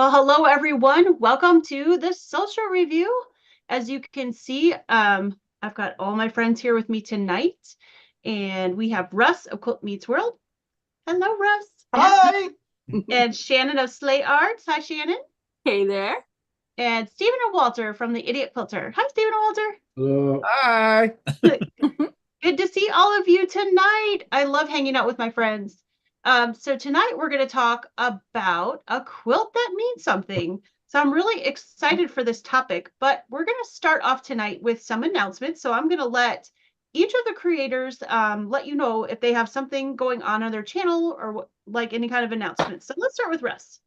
Well, hello, everyone. Welcome to the social review. As you can see, I've got all my friends here with me tonight, and we have Russ of Quilt Meets World. Hello, Russ. Hi. And Shannon of Slay Arts. Hi, Shannon. Hey there. And Stephen and Walter from the Idiot Quilter. Hi, Stephen and Walter. Hello. Hi. Good to see all of you tonight. I love hanging out with my friends. So tonight we're going to talk about a quilt that means something. So I'm really excited for this topic, but we're going to start off tonight with some announcements. So I'm going to let each of the creators let you know if they have something going on their channel or like any kind of announcements. So let's start with Russ.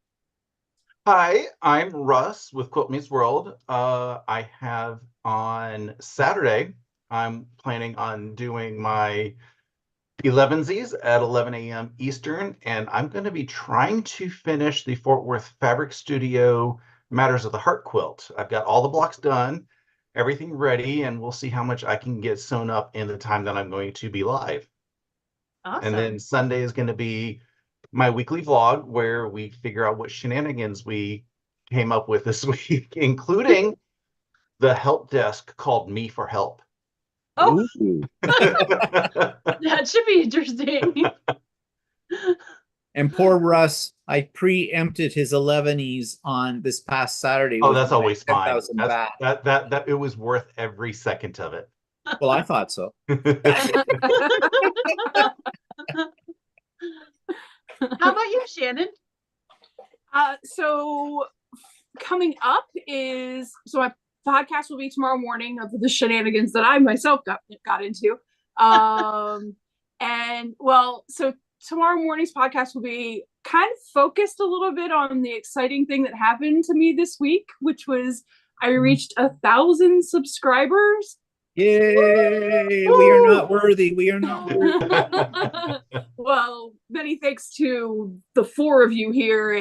Hi, I'm Russ with Quilt Meets World. I have on Saturday, I'm planning on doing my 11sies at 11 a.m. Eastern, and I'm going to be trying to finish the Fort Worth Fabric Studio Matters of the Heart quilt. I've got all the blocks done, everything ready, and we'll see how much I can get sewn up in the time that I'm going to be live. Awesome. And then Sunday is going to be my weekly vlog where we figure out what shenanigans we came up with this week, including the help desk called Me for Help. Oh, that should be interesting. And poor Russ, I preempted his 11s on this past Saturday. Oh, that's always fine. 10,000 baht. That it was worth every second of it. Well, I thought so. How about you, Shannon? So coming up is, so my podcast will be tomorrow morning of the shenanigans that I myself got into. And well, so tomorrow morning's podcast will be kind of focused a little bit on the exciting thing that happened to me this week, which was I reached 1,000 subscribers. Yay! We are not worthy. We are not worthy. Well, many thanks to the four of you here,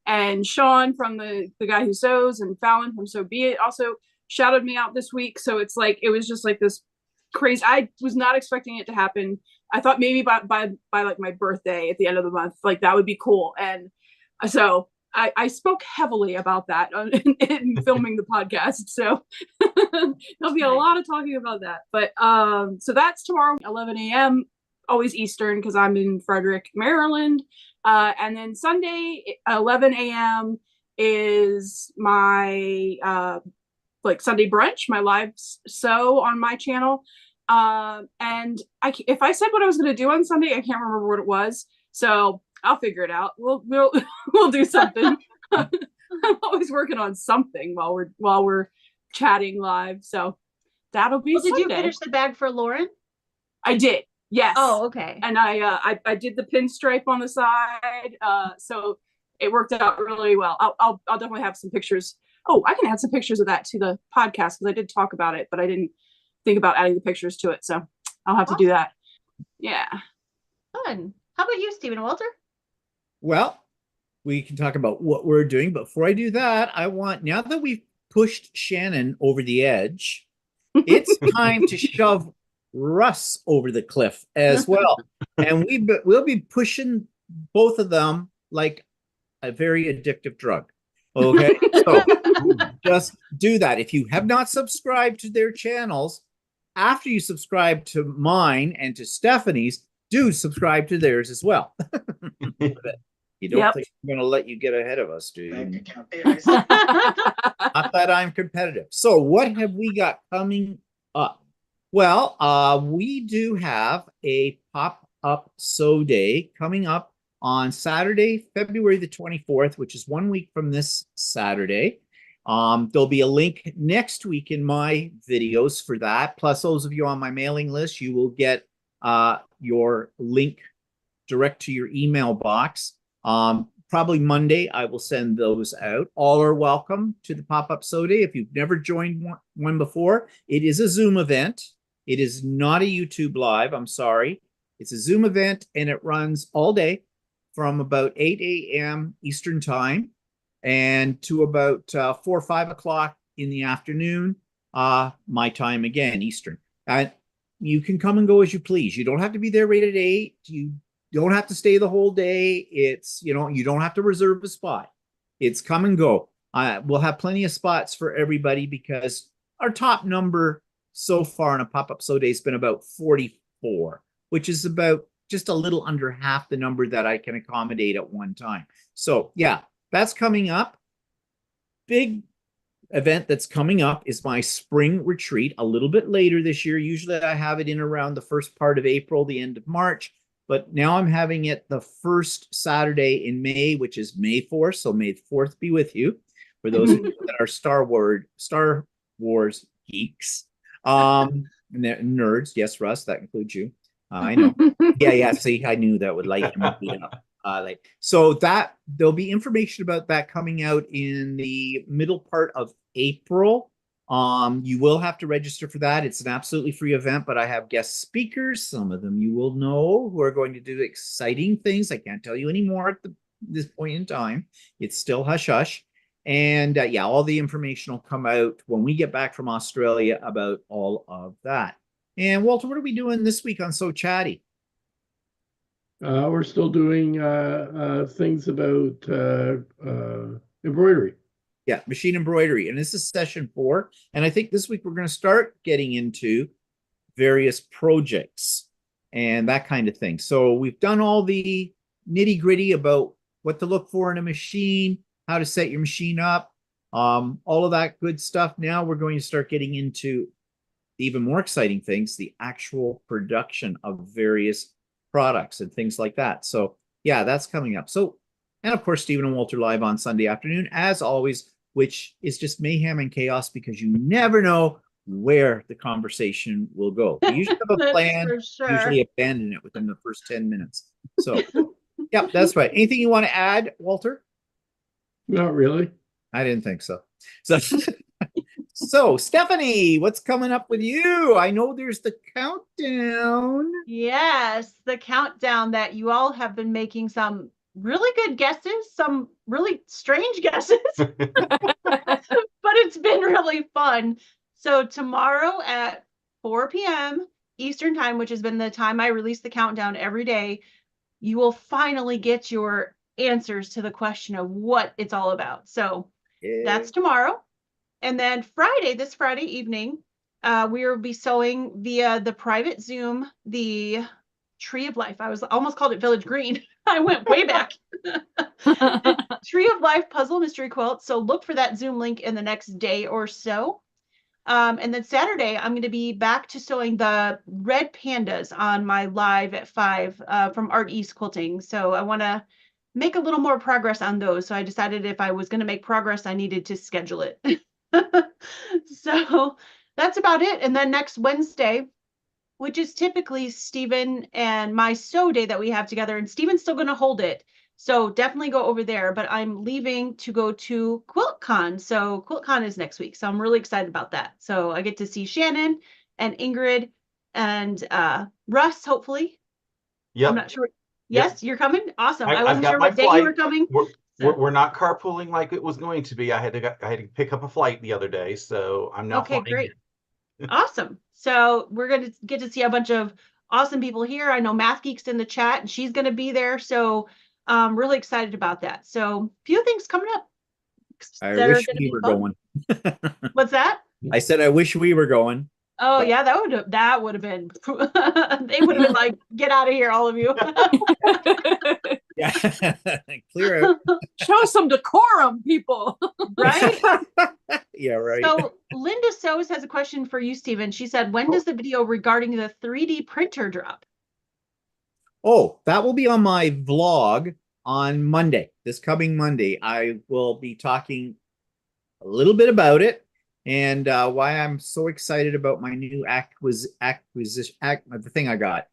and Sean from the guy who sews, and Fallon from So Be It also shouted me out this week. So it's like it was just like this crazy. I was not expecting it to happen. I thought maybe by like my birthday at the end of the month, like that would be cool. And so I spoke heavily about that in filming the podcast. So there'll be a lot of talking about that. But so that's tomorrow, 11 a.m. always Eastern because I'm in Frederick, Maryland. And then Sunday, 11 a.m. is my like Sunday brunch, my live sew on my channel. And if I said what I was going to do on Sunday, I can't remember what it was. So I'll figure it out. We'll do something. I'm always working on something while we're chatting live. So that'll be Sunday. Did you finish the bag for Lauren? I did. Yes. Oh, okay. And I did the pinstripe on the side. So it worked out really well. I'll definitely have some pictures. Oh, I can add some pictures of that to the podcast because I did talk about it, but I didn't think about adding the pictures to it. So I'll have to do that. Yeah. Fun. How about you, Stephen Walter? Well, we can talk about what we're doing. But before I do that, I want, now that we've pushed Shannon over the edge, it's time to shove Russ over the cliff as well. And we'll be pushing both of them like a very addictive drug. Okay, so just do that. If you have not subscribed to their channels, after you subscribe to mine and to Stephanie's, do subscribe to theirs as well. You don't think I'm going to let you get ahead of us, do you? Not that I'm competitive. So what have we got coming up? Well, we do have a pop-up sew day coming up on Saturday, February the 24th, which is 1 week from this Saturday. There'll be a link next week in my videos for that. Plus, those of you on my mailing list, you will get your link direct to your email box. Probably Monday, I will send those out. All are welcome to the pop-up sew day. If you've never joined one before, it is a Zoom event. It is not a YouTube live. I'm sorry. It's a Zoom event, and it runs all day from about 8 a.m. Eastern time and to about 4 or 5 o'clock in the afternoon, my time again, Eastern. And you can come and go as you please. You don't have to be there right at 8. You don't have to stay the whole day. It's, you know, you don't have to reserve a spot. it's come and go. We'll have plenty of spots for everybody because our top number so far on a pop-up sew day has been about 44, which is about just a little under half the number that I can accommodate at one time. So yeah, that's coming up. Big event that's coming up is my spring retreat a little bit later this year. Usually I have it in around the first part of April, the end of March, but now I'm having it the first Saturday in May, which is May 4th. So May 4th be with you. For those of you that are Star Wars geeks, and nerds. Yes, Russ, that includes you. I know. Yeah. See, I knew that would light him up. So that there'll be information about that coming out in the middle part of April. You will have to register for that. It's an absolutely free event, but I have guest speakers. Some of them you will know who are going to do exciting things. I can't tell you anymore at this point in time. It's still hush hush. And yeah, all the information will come out when we get back from Australia about all of that. And Walter, what are we doing this week on So Chatty? We're still doing things about embroidery. Yeah, machine embroidery. And this is session 4. And I think this week we're going to start getting into various projects and that kind of thing. So we've done all the nitty gritty about what to look for in a machine, how to set your machine up, all of that good stuff. Now we're going to start getting into even more exciting things, the actual production of various products and things like that. So yeah, that's coming up. So, and of course, Stephen and Walter live on Sunday afternoon, as always, which is just mayhem and chaos because you never know where the conversation will go. We usually have a plan, usually abandon it within the first 10 minutes. So yeah, that's right. Anything you want to add, Walter? Not really. I didn't think so. So Stephanie, what's coming up with you? I know there's the countdown. Yes, the countdown that you all have been making some really good guesses, some really strange guesses, but it's been really fun. So tomorrow at 4 p.m. Eastern time, which has been the time I release the countdown every day, you will finally get your answers to the question of what it's all about. So that's tomorrow. And then this Friday evening, we will be sewing via the private Zoom, the Tree of Life. I was almost called it Village Green. I went way back. Tree of Life puzzle mystery quilt. So look for that Zoom link in the next day or so. And then Saturday, I'm going to be back to sewing the red pandas on my live at 5 from Art East Quilting. So I want to make a little more progress on those. So I decided if I was going to make progress, I needed to schedule it. So that's about it. And then next Wednesday, which is typically Stephen and my sew day that we have together, and Stephen's still going to hold it. So definitely go over there, but I'm leaving to go to QuiltCon. So QuiltCon is next week. So I'm really excited about that. So I get to see Shannon and Ingrid and Russ, hopefully. Yep. I'm not sure. Yes, you're coming? Awesome. I I've wasn't got sure my what day flight. you were coming. We're not carpooling like it was going to be. I had to pick up a flight the other day, so I'm now Okay, flying great. in. Awesome. So we're going to get to see a bunch of awesome people here. I know Math Geek's in the chat and she's going to be there. So I'm really excited about that. So a few things coming up. I wish we were going. What's that? I said I wish we were going. Oh yeah, that would have been they would have been like, get out of here, all of you. Yeah. Clear out. Show some decorum, people. Right? Yeah, right. So Linda Sows has a question for you, Stephen. She said, when does the video regarding the 3D printer drop? Oh, that will be on my vlog on Monday. This coming Monday, I will be talking a little bit about it and why I'm so excited about my new acquisition, the thing I got.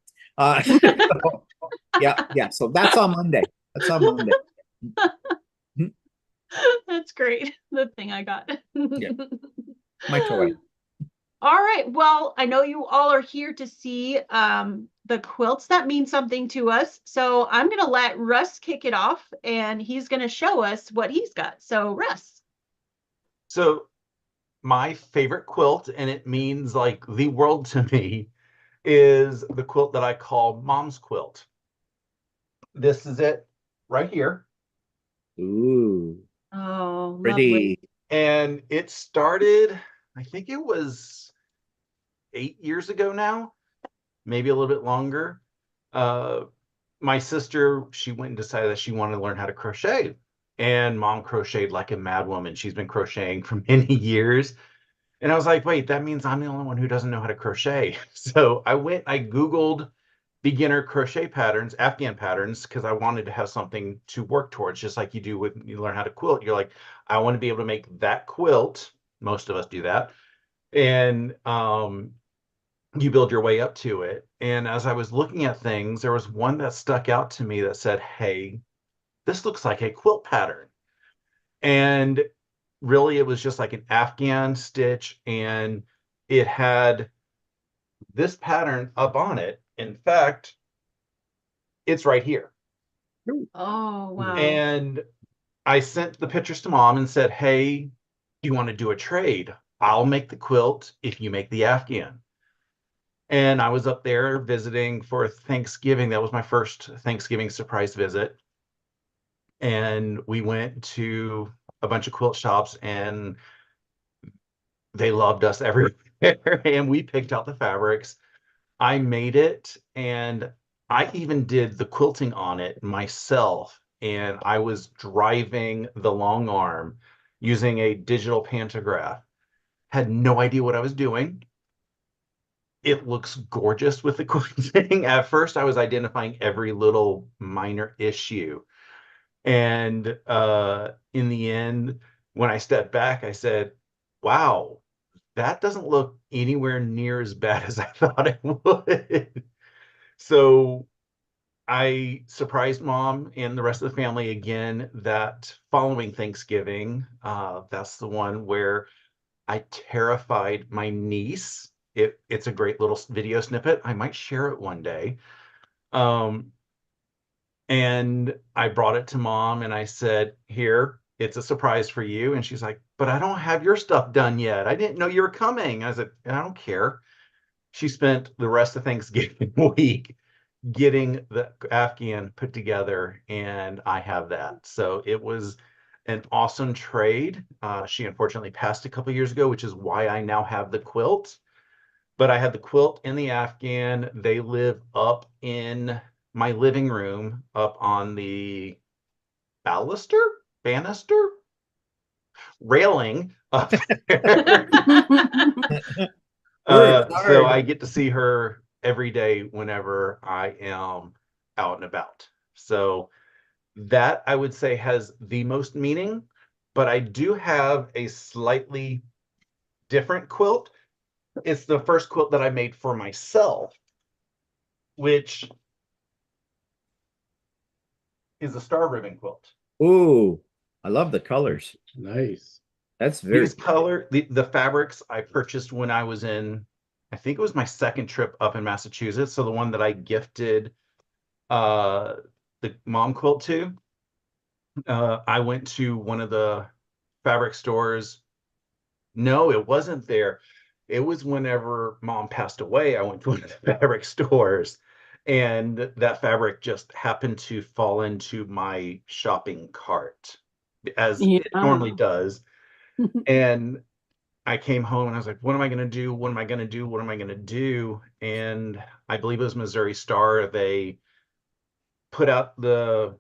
Yeah. So that's on Monday. That's great. The thing I got. Yeah. My toy. All right. Well, I know you all are here to see the quilts that mean something to us. So I'm going to let Russ kick it off and he's going to show us what he's got. So Russ. So my favorite quilt, and it means like the world to me, is the quilt that I call Mom's Quilt. This is it right here. Ooh. Oh, lovely. Pretty. And it started, I think it was 8 years ago now, maybe a little bit longer. My sister, she went and decided that she wanted to learn how to crochet. And mom crocheted like a mad woman. She's been crocheting for many years. And I was like, wait, that means I'm the only one who doesn't know how to crochet. So I Googled beginner crochet patterns, Afghan patterns, because I wanted to have something to work towards, just like you do when you learn how to quilt. You're like, I want to be able to make that quilt. Most of us do that. And you build your way up to it. And as I was looking at things, there was one that stuck out to me that said, hey, this looks like a quilt pattern. And really, it was just like an Afghan stitch, and it had this pattern up on it. In fact, it's right here. Oh, wow. And I sent the pictures to mom and said, hey, do you want to do a trade? I'll make the quilt if you make the Afghan. And I was up there visiting for Thanksgiving. That was my first Thanksgiving surprise visit. And we went to a bunch of quilt shops, and they loved us everywhere. And we picked out the fabrics. I made it, and I even did the quilting on it myself. And I was driving the long arm using a digital pantograph. Had no idea what I was doing. It looks gorgeous with the quilting. At first, I was identifying every little minor issue. And in the end, when I stepped back, I said, wow, that doesn't look anywhere near as bad as I thought it would. So I surprised mom and the rest of the family again that following Thanksgiving. That's the one where I terrified my niece. It's a great little video snippet. I might share it one day. And I brought it to mom and I said, here, it's a surprise for you. And she's like, but I don't have your stuff done yet. I didn't know you were coming. I said, I don't care. She spent the rest of Thanksgiving week getting the Afghan put together, and I have that. So it was an awesome trade. She unfortunately passed a couple years ago, which is why I now have the quilt. But I had the quilt and the Afghan. They live up in my living room, up on the banister, railing up there. So I get to see her every day whenever I am out and about. So that I would say has the most meaning, but I do have a slightly different quilt. It's the first quilt that I made for myself, which is a star ribbon quilt. Ooh, I love the colors. Nice. That's very These color, the fabrics I purchased when I was in, I think it was my second trip up in Massachusetts. So the one that I gifted the mom quilt to, I went to one of the fabric stores. No, it wasn't there. It was whenever mom passed away, I went to one of the fabric stores, and that fabric just happened to fall into my shopping cart, as Yeah. it normally does. And I came home and I was like, what am I going to do? What am I going to do? What am I going to do? And I believe it was Missouri Star. They put out the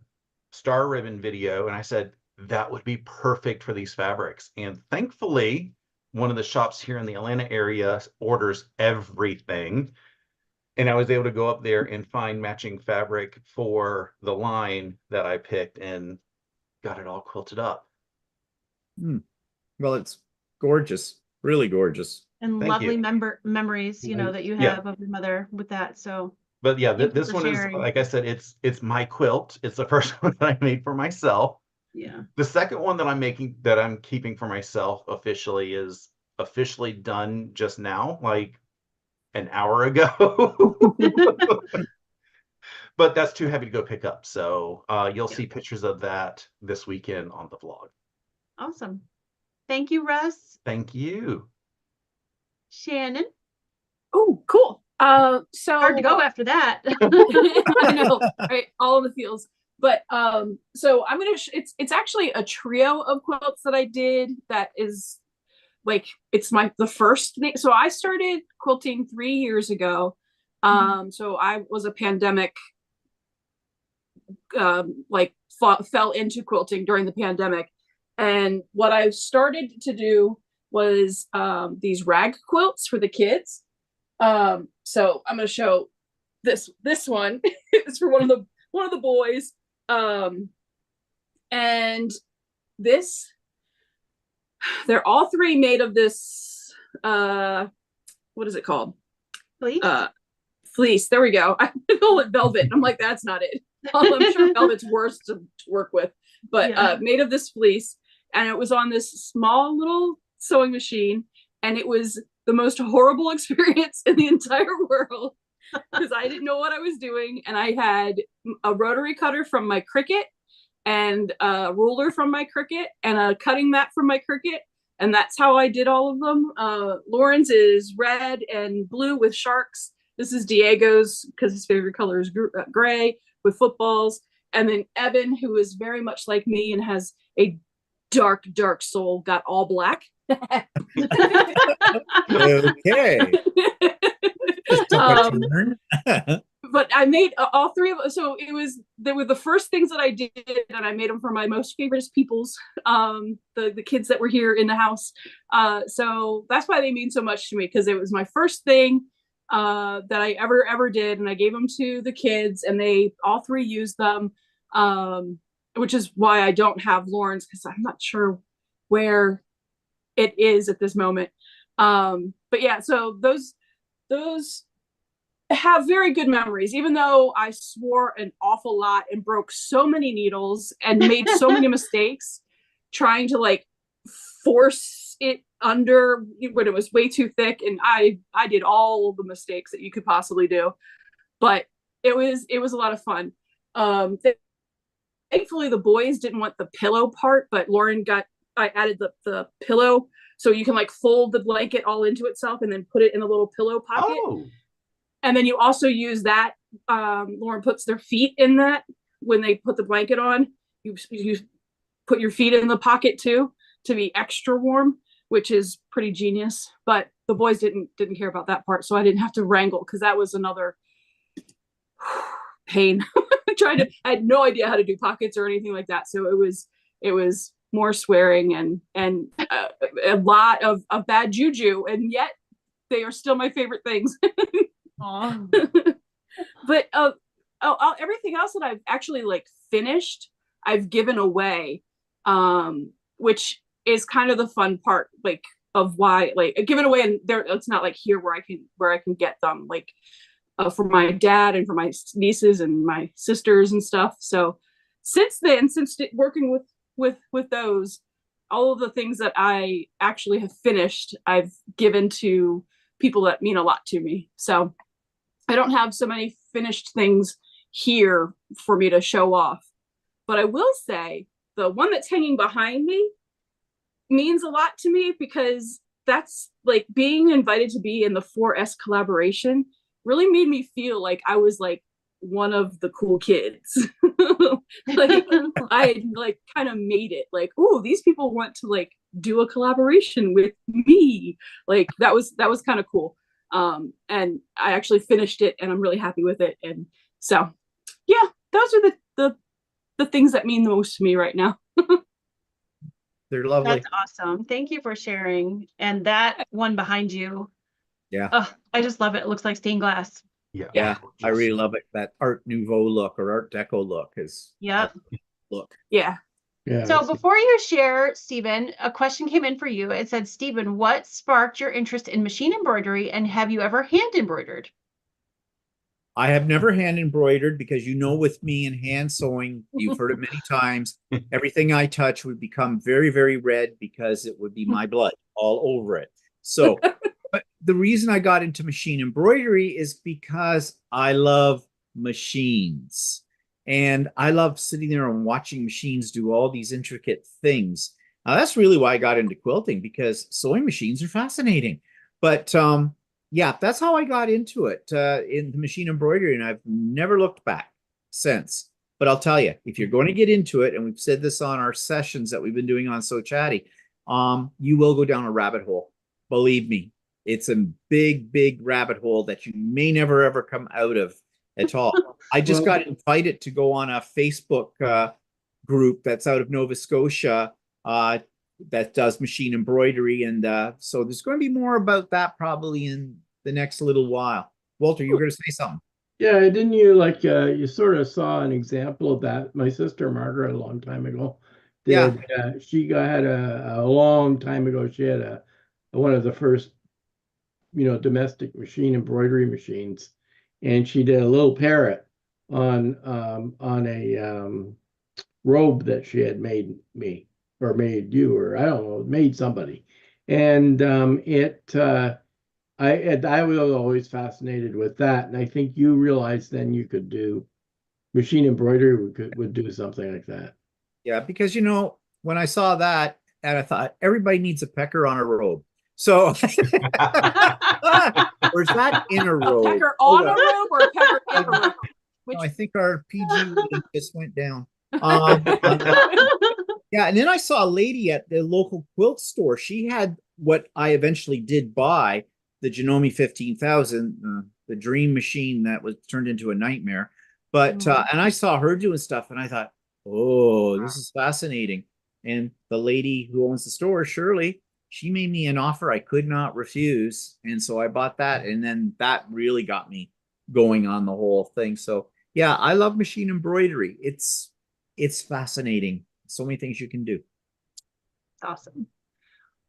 star ribbon video, and I said, that would be perfect for these fabrics. And thankfully, one of the shops here in the Atlanta area orders everything. And I was able to go up there and find matching fabric for the line that I picked and got it all quilted up. Well, it's gorgeous, really gorgeous. And Thank lovely you. memories, that you Yeah. have of your mother with that. So But yeah, thank you this for one is, sharing. like I said, it's my quilt. It's the first one that I made for myself. Yeah. The second one that I'm keeping for myself officially is officially done just now, like an hour ago. But that's too heavy to go pick up. So you'll see pictures of that this weekend on the vlog. Awesome. Thank you, Russ. Thank you. Shannon. Oh, cool. So Hard to go after that. I know, right? All in the feels. But so I'm gonna it's actually a trio of quilts that I did that is like it's the first thing. So I started quilting 3 years ago. So I was a pandemic like fell into quilting during the pandemic, and what I started to do was these rag quilts for the kids. So I'm going to show this one. It's for one of the boys, and this they're all three made of this what is it called? Please. Fleece. There we go. I call it velvet. I'm like, that's not it. I'm sure velvet's worse to work with, but Yeah. Made of this fleece, and it was on this small little sewing machine, and it was the most horrible experience in the entire world because I didn't know what I was doing, and I had a rotary cutter from my Cricut and a ruler from my Cricut and a cutting mat from my Cricut, and that's how I did all of them. Lauren's is red and blue with sharks. This is Diego's because his favorite color is gray with footballs. And then Evan, who is very much like me and has a dark, dark soul, got all black. Okay. Just took a turn. But I made all three of them. So they were the first things that I did, and I made them for my most favorite peoples, the kids that were here in the house. So that's why they mean so much to me, because it was my first thing that I ever did, and I gave them to the kids, and they all three used them, which is why I don't have Lauren's, because I'm not sure where it is at this moment. But yeah, so those have very good memories, even though I swore an awful lot and broke so many needles and made so many mistakes trying to like force it under when it was way too thick, and I did all the mistakes that you could possibly do, but it was a lot of fun. Thankfully the boys didn't want the pillow part, but I added the pillow so you can like fold the blanket all into itself and then put it in a little pillow pocket. Oh. And then you also use that. Lauren puts their feet in that when they put the blanket on. You put your feet in the pocket too to be extra warm, which is pretty genius. But the boys didn't care about that part, so I didn't have to wrangle, because that was another pain. I had no idea how to do pockets or anything like that, so it was more swearing and a lot of bad juju, and yet they are still my favorite things. But everything else that I've actually like finished, I've given away, which is kind of the fun part, like of why, like given away, and there it's not like here where I can get them, like for my dad and for my nieces and my sisters and stuff. So since working with those, all of the things that I actually have finished, I've given to people that mean a lot to me. So I don't have so many finished things here for me to show off, but I will say the one that's hanging behind me means a lot to me, because that's like being invited to be in the 4S collaboration really made me feel like I was like one of the cool kids. Like I like kind of made it like, oh, these people want to like do a collaboration with me. Like that was kind of cool. And I actually finished it, and I'm really happy with it. And so, yeah, those are the things that mean the most to me right now. They're lovely. That's awesome. Thank you for sharing. And that one behind you, Yeah. I just love it. It looks like stained glass. Yeah. I really love it. That Art Nouveau look or Art Deco look is Yep. look. Yeah. Yeah. So before you share, Stephen, a question came in for you. It said, Stephen, what sparked your interest in machine embroidery, and have you ever hand embroidered? I have never hand embroidered, because with me and hand sewing, you've heard it many times, everything I touch would become very, very red, because it would be my blood all over it. So, but the reason I got into machine embroidery is because I love machines. And I love sitting there and watching machines do all these intricate things. Now, that's really why I got into quilting, because sewing machines are fascinating. But yeah, that's how I got into it, in the machine embroidery, and I've never looked back since. But I'll tell you, if you're going to get into it, and we've said this on our sessions that we've been doing on So Chatty, you will go down a rabbit hole. Believe me, it's a big, big rabbit hole that you may never ever come out of at all. I just got invited to go on a Facebook group that's out of Nova Scotia that does machine embroidery, and so there's going to be more about that probably in the next little while. Walter, you were going to say something. Yeah, didn't you like you sort of saw an example of that? My sister Margaret a long time ago did. She had a long time ago. She had one of the first, domestic machine embroidery machines, and she did a little parrot on a robe that she had made me or made you, or I don't know, made somebody, and I was always fascinated with that, and I think you realized then you could do machine embroidery would do something like that. Yeah, because when I saw that, and I thought everybody needs a pecker on a robe. So, or is that in a robe? Pecker on a robe or pecker in a robe? No, I think our PG just went down. Yeah, and then I saw a lady at the local quilt store. She had what I eventually did buy, the Janome 15,000, the dream machine that was turned into a nightmare. But and I saw her doing stuff, and I thought, oh, this is fascinating. And the lady who owns the store, Shirley, she made me an offer I could not refuse, and so I bought that, and then that really got me going on the whole thing. So yeah, I love machine embroidery. It's fascinating. So many things you can do. Awesome.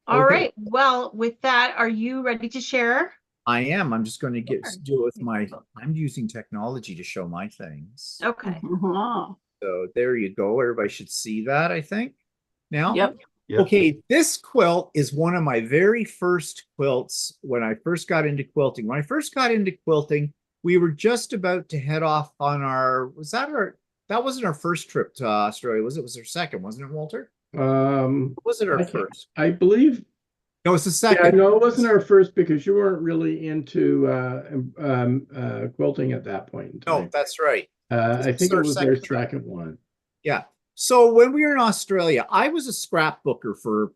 All right. Well, with that, are you ready to share? I am. I'm just going to do it with I'm using technology to show my things. Okay. So there you go. Everybody should see that, I think. Now? Yep. Okay, this quilt is one of my very first quilts when I first got into quilting. When I first got into quilting, we were just about to head off on that wasn't our first trip to Australia, was it? It was our second, wasn't it, Walter? Was it our first? I believe. No, it's the second. Yeah, no, it wasn't our first because you weren't really into quilting at that point in time. No, that's right. I think it was their second one. Yeah. So when we were in Australia, I was a scrapbooker for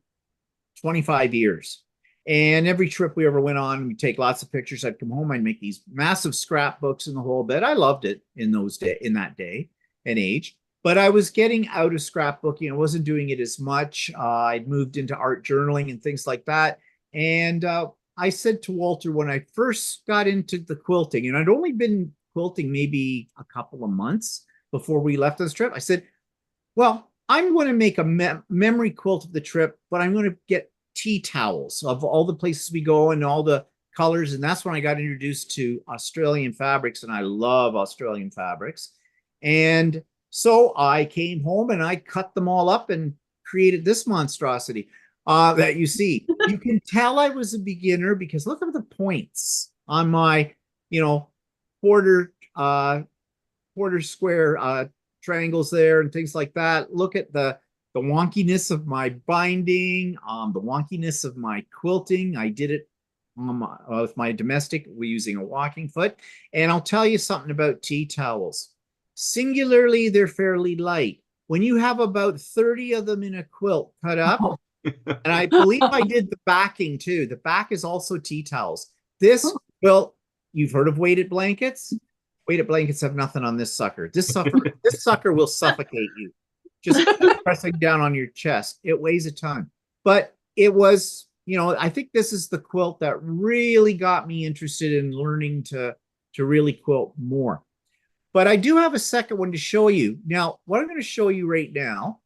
25 years. And every trip we ever went on, we'd take lots of pictures. I'd come home, I'd make these massive scrapbooks in the whole bit. I loved it in that day and age. But I was getting out of scrapbooking. I wasn't doing it as much. I'd moved into art journaling and things like that. And I said to Walter when I first got into the quilting, and I'd only been quilting maybe a couple of months before we left this trip, I said, well, I'm going to make a memory quilt of the trip, but I'm going to get tea towels of all the places we go and all the colors. And that's when I got introduced to Australian fabrics, and I love Australian fabrics. And so I came home and I cut them all up and created this monstrosity that you see. You can tell I was a beginner because look at the points on my, quarter square triangles there and things like that. Look at the wonkiness of my binding, the wonkiness of my quilting. I did it with my domestic. We're using a walking foot. And I'll tell you something about tea towels. Singularly, they're fairly light. When you have about 30 of them in a quilt cut up, and I believe I did the backing too. The back is also tea towels. This quilt, you've heard of weighted blankets? Weighted blankets have nothing on this sucker. This sucker will suffocate you. Just pressing down on your chest. It weighs a ton. But it was, I think this is the quilt that really got me interested in learning to really quilt more. But I do have a second one to show you. Now, what I'm going to show you right now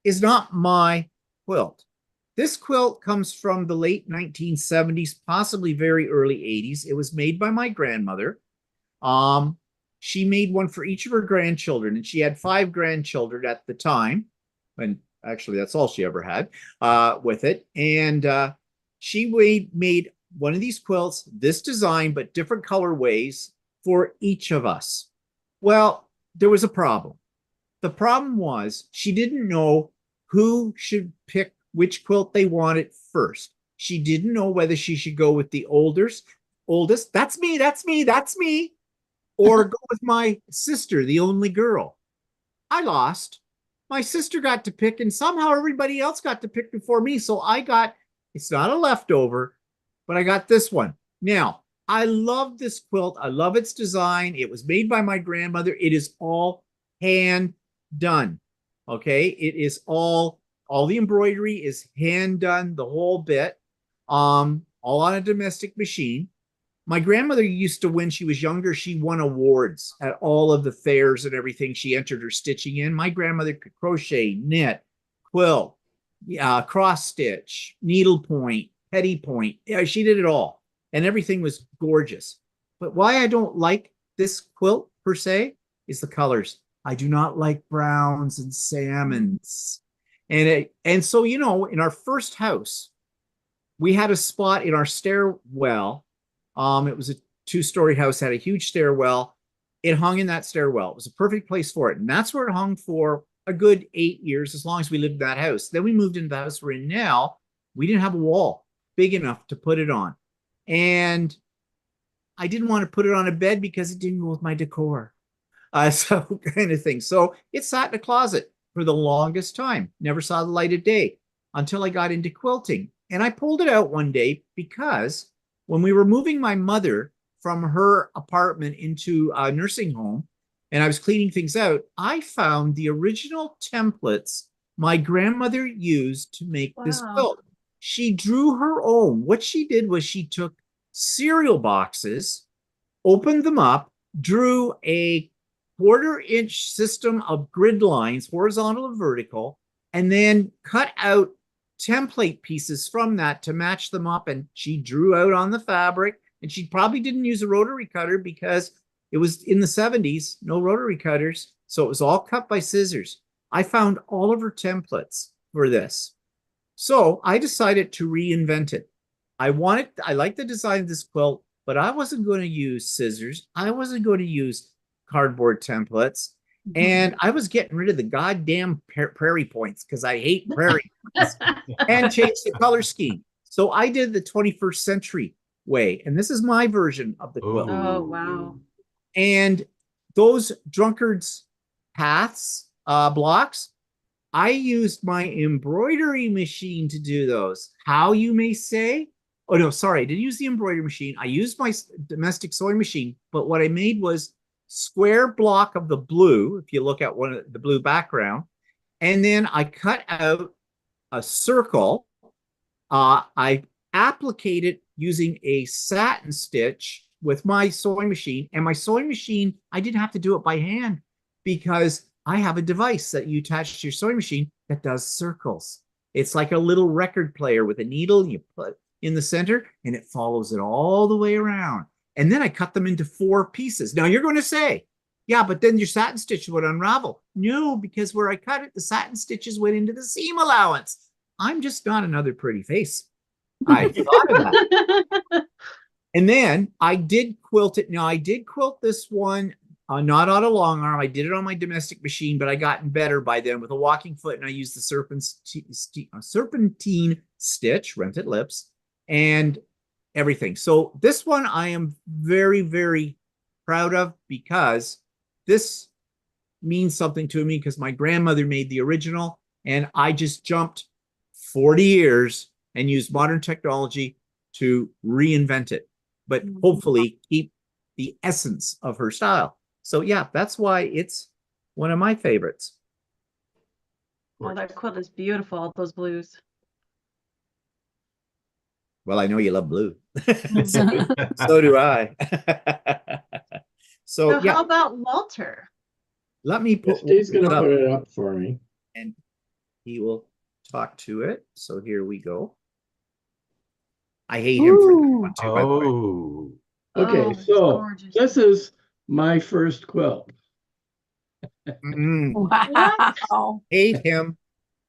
is not my quilt. This quilt comes from the late 1970s, possibly very early 80s. It was made by my grandmother. She made one for each of her grandchildren, and she had 5 grandchildren at the time. And actually, that's all she ever had with it. And she made one of these quilts, this design, but different colorways for each of us. Well, there was a problem. The problem was she didn't know who should pick which quilt they wanted first. She didn't know whether she should go with the oldest, that's me, or go with my sister, the only girl. I lost. My sister got to pick, and somehow everybody else got to pick before me. So I got, it's not a leftover, but I got this one. Now, I love this quilt. I love its design. It was made by my grandmother. It is all hand done. Okay. It is all the embroidery is hand done, the whole bit, all on a domestic machine. My grandmother used to, when she was younger, she won awards at all of the fairs and everything she entered her stitching in. My grandmother could crochet, knit, quilt, cross stitch, needlepoint, petty point. Yeah, she did it all. And everything was gorgeous. But why I don't like this quilt per se is the colors. I do not like browns and salmons. And so, you know, in our first house, we had a spot in our stairwell. It was a two-story house, had a huge stairwell. It hung in that stairwell. It was a perfect place for it. And that's where it hung for a good 8 years, as long as we lived in that house. Then we moved into the house we're in now. We didn't have a wall big enough to put it on. And I didn't want to put it on a bed because it didn't go with my decor. So kind of thing. So it sat in a closet for the longest time. Never saw the light of day until I got into quilting. And I pulled it out one day because when we were moving my mother from her apartment into a nursing home and I was cleaning things out, I found the original templates my grandmother used to make this quilt. She drew her own. What she did was she took cereal boxes, opened them up, drew a 1/4-inch system of grid lines, horizontal and vertical, and then cut out template pieces from that to match them up. And she drew out on the fabric, and she probably didn't use a rotary cutter because it was in the 70s, no rotary cutters. So it was all cut by scissors. I found all of her templates for this. So I decided to reinvent it. I like the design of this quilt, but I wasn't going to use scissors. I wasn't going to use cardboard templates. And I was getting rid of the goddamn prairie points because I hate prairie points and changed the color scheme. So I did the 21st century way. And this is my version of the quilt. Oh, wow. And those drunkards paths blocks, I used my embroidery machine to do those. How, you may say? Oh, no, sorry. I didn't use the embroidery machine. I used my domestic sewing machine. But what I made was square block of the blue, if you look at one of the blue background, and then I cut out a circle. I applicated using a satin stitch with my sewing machine, and my sewing machine, I didn't have to do it by hand because I have a device that you attach to your sewing machine that does circles. It's like a little record player with a needle you put in the center, and it follows it all the way around. And then I cut them into 4 pieces. Now you're going to say, yeah, but then your satin stitch would unravel. No, because where I cut it, the satin stitches went into the seam allowance. I'm just not another pretty face. I thought of that. And then I did quilt it. Now I did quilt this one, not on a long arm. I did it on my domestic machine, but I gotten better by then with a walking foot, and I used the serpentine stitch, rented lips, and everything. So this one I am very, very proud of because this means something to me because my grandmother made the original and I just jumped 40 years and used modern technology to reinvent it, but hopefully keep the essence of her style. So yeah, that's why it's one of my favorites. Oh, that quilt is beautiful, those blues. Well, I know you love blue. So do I. So yeah. how about Walter? Let me put Steve's going to put it up for me. And he will talk to it. So here we go. I hate him for that one too, by the way. Okay, so this is my first quilt. Wow. Hate him.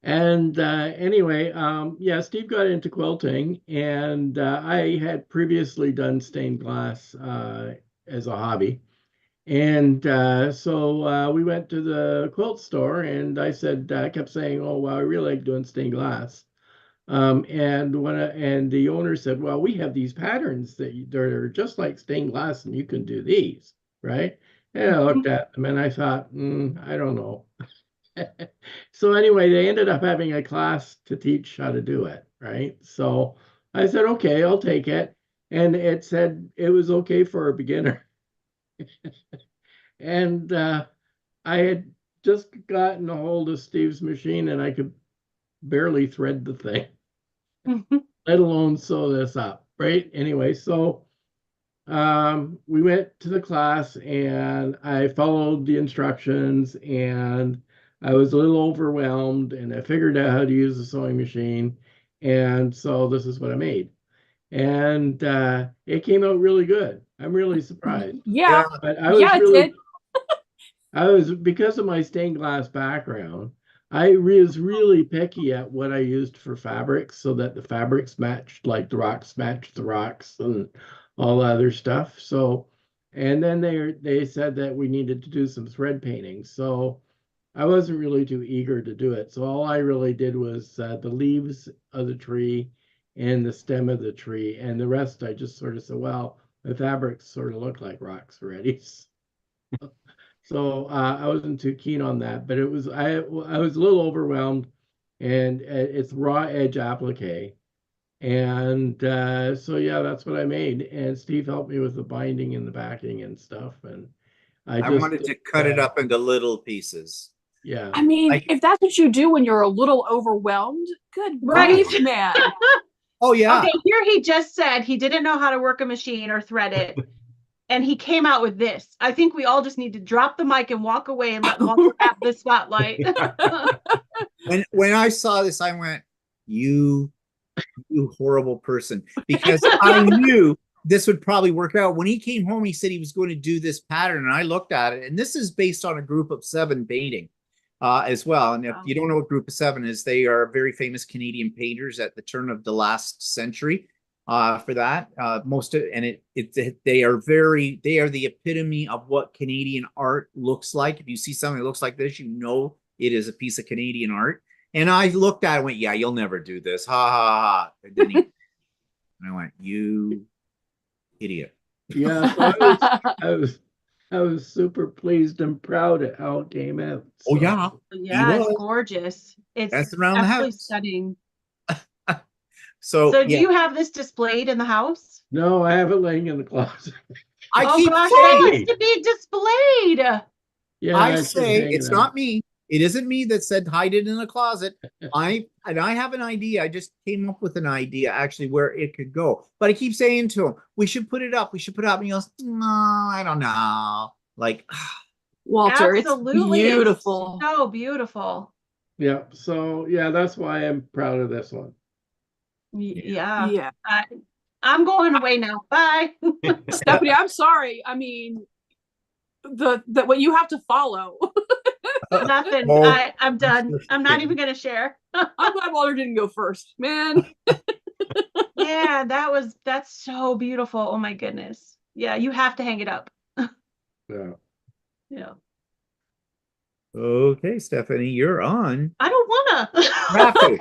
And anyway, yeah, Steve got into quilting, and I had previously done stained glass as a hobby. And so we went to the quilt store, and I said, I kept saying, oh, well, I really like doing stained glass. And the owner said, well, we have these patterns that are just like stained glass, and you can do these, right? And I looked at them, and I thought, I don't know. So anyway, they ended up having a class to teach how to do it, right? So I said, okay, I'll take it. And it said it was okay for a beginner. And I had just gotten a hold of Steve's machine and I could barely thread the thing, let alone sew this up, right? Anyway, so we went to the class and I followed the instructions and I was a little overwhelmed and I figured out how to use the sewing machine. And so this is what I made. And it came out really good. I'm really surprised. Yeah. But I was Yeah, it really, did. I was, because of my stained glass background, I was really picky at what I used for fabrics so that the fabrics matched, like the rocks matched the rocks and all other stuff. So, and then they said that we needed to do some thread painting. So I wasn't really too eager to do it. So all I really did was the leaves of the tree and the stem of the tree, and the rest I just sort of said, well, the fabrics sort of look like rocks already. So I wasn't too keen on that, but it was I was a little overwhelmed, and it's raw edge applique, and so yeah, that's what I made. And Steve helped me with the binding and the backing and stuff, and I I just wanted to cut it up into little pieces. yeah. I mean, I- if that's what you do when you're a little overwhelmed, good Right. grief, man. Oh yeah. Okay, here he just said he didn't know how to work a machine or thread it. And he came out with this. I think we all just need to drop the mic and walk away and let Walter have the spotlight. When I saw this, I went, you horrible person, because I knew this would probably work out. When he came home, he said he was going to do this pattern, and I looked at it, and this is based on a group of 7 painting as well. And if you don't know what group of 7 is, they are very famous Canadian painters at the turn of the last century. For that, most of they are the epitome of what Canadian art looks like. If you see something that looks like this, you know it is a piece of Canadian art. And I looked at it and went, yeah, you'll never do this. Ha ha ha. And then and I went, you idiot. Yeah, so I was super pleased and proud at how it came out. Oh So, yeah. Yeah, it's was. gorgeous. It's That's around the absolutely house. stunning. So So do yeah, you have this displayed in the house? no, I have it laying in the closet. I Oh keep gosh, it saying, needs to be displayed. Yeah, I it's just say hanging it's out. not me. It isn't me that said hide it in the closet. I have an idea. I just came up with an idea actually where it could go. But I keep saying to him, we should put it up. We should put it up. And he goes, no, I don't know. Like, Walter, Absolutely, it's beautiful. so beautiful. Yeah, so yeah, that's why I'm proud of this one. Yeah. Yeah. I'm going away now. Bye. Stephanie, I'm sorry. I mean, the what you have to follow. Nothing. Oh, I'm done. I'm not even gonna share. I'm glad Walter didn't go first, man. Yeah, that's so beautiful. Oh my goodness. Yeah, you have to hang it up. Yeah. Yeah. okay, Stephanie, you're on. I don't wanna. You have to.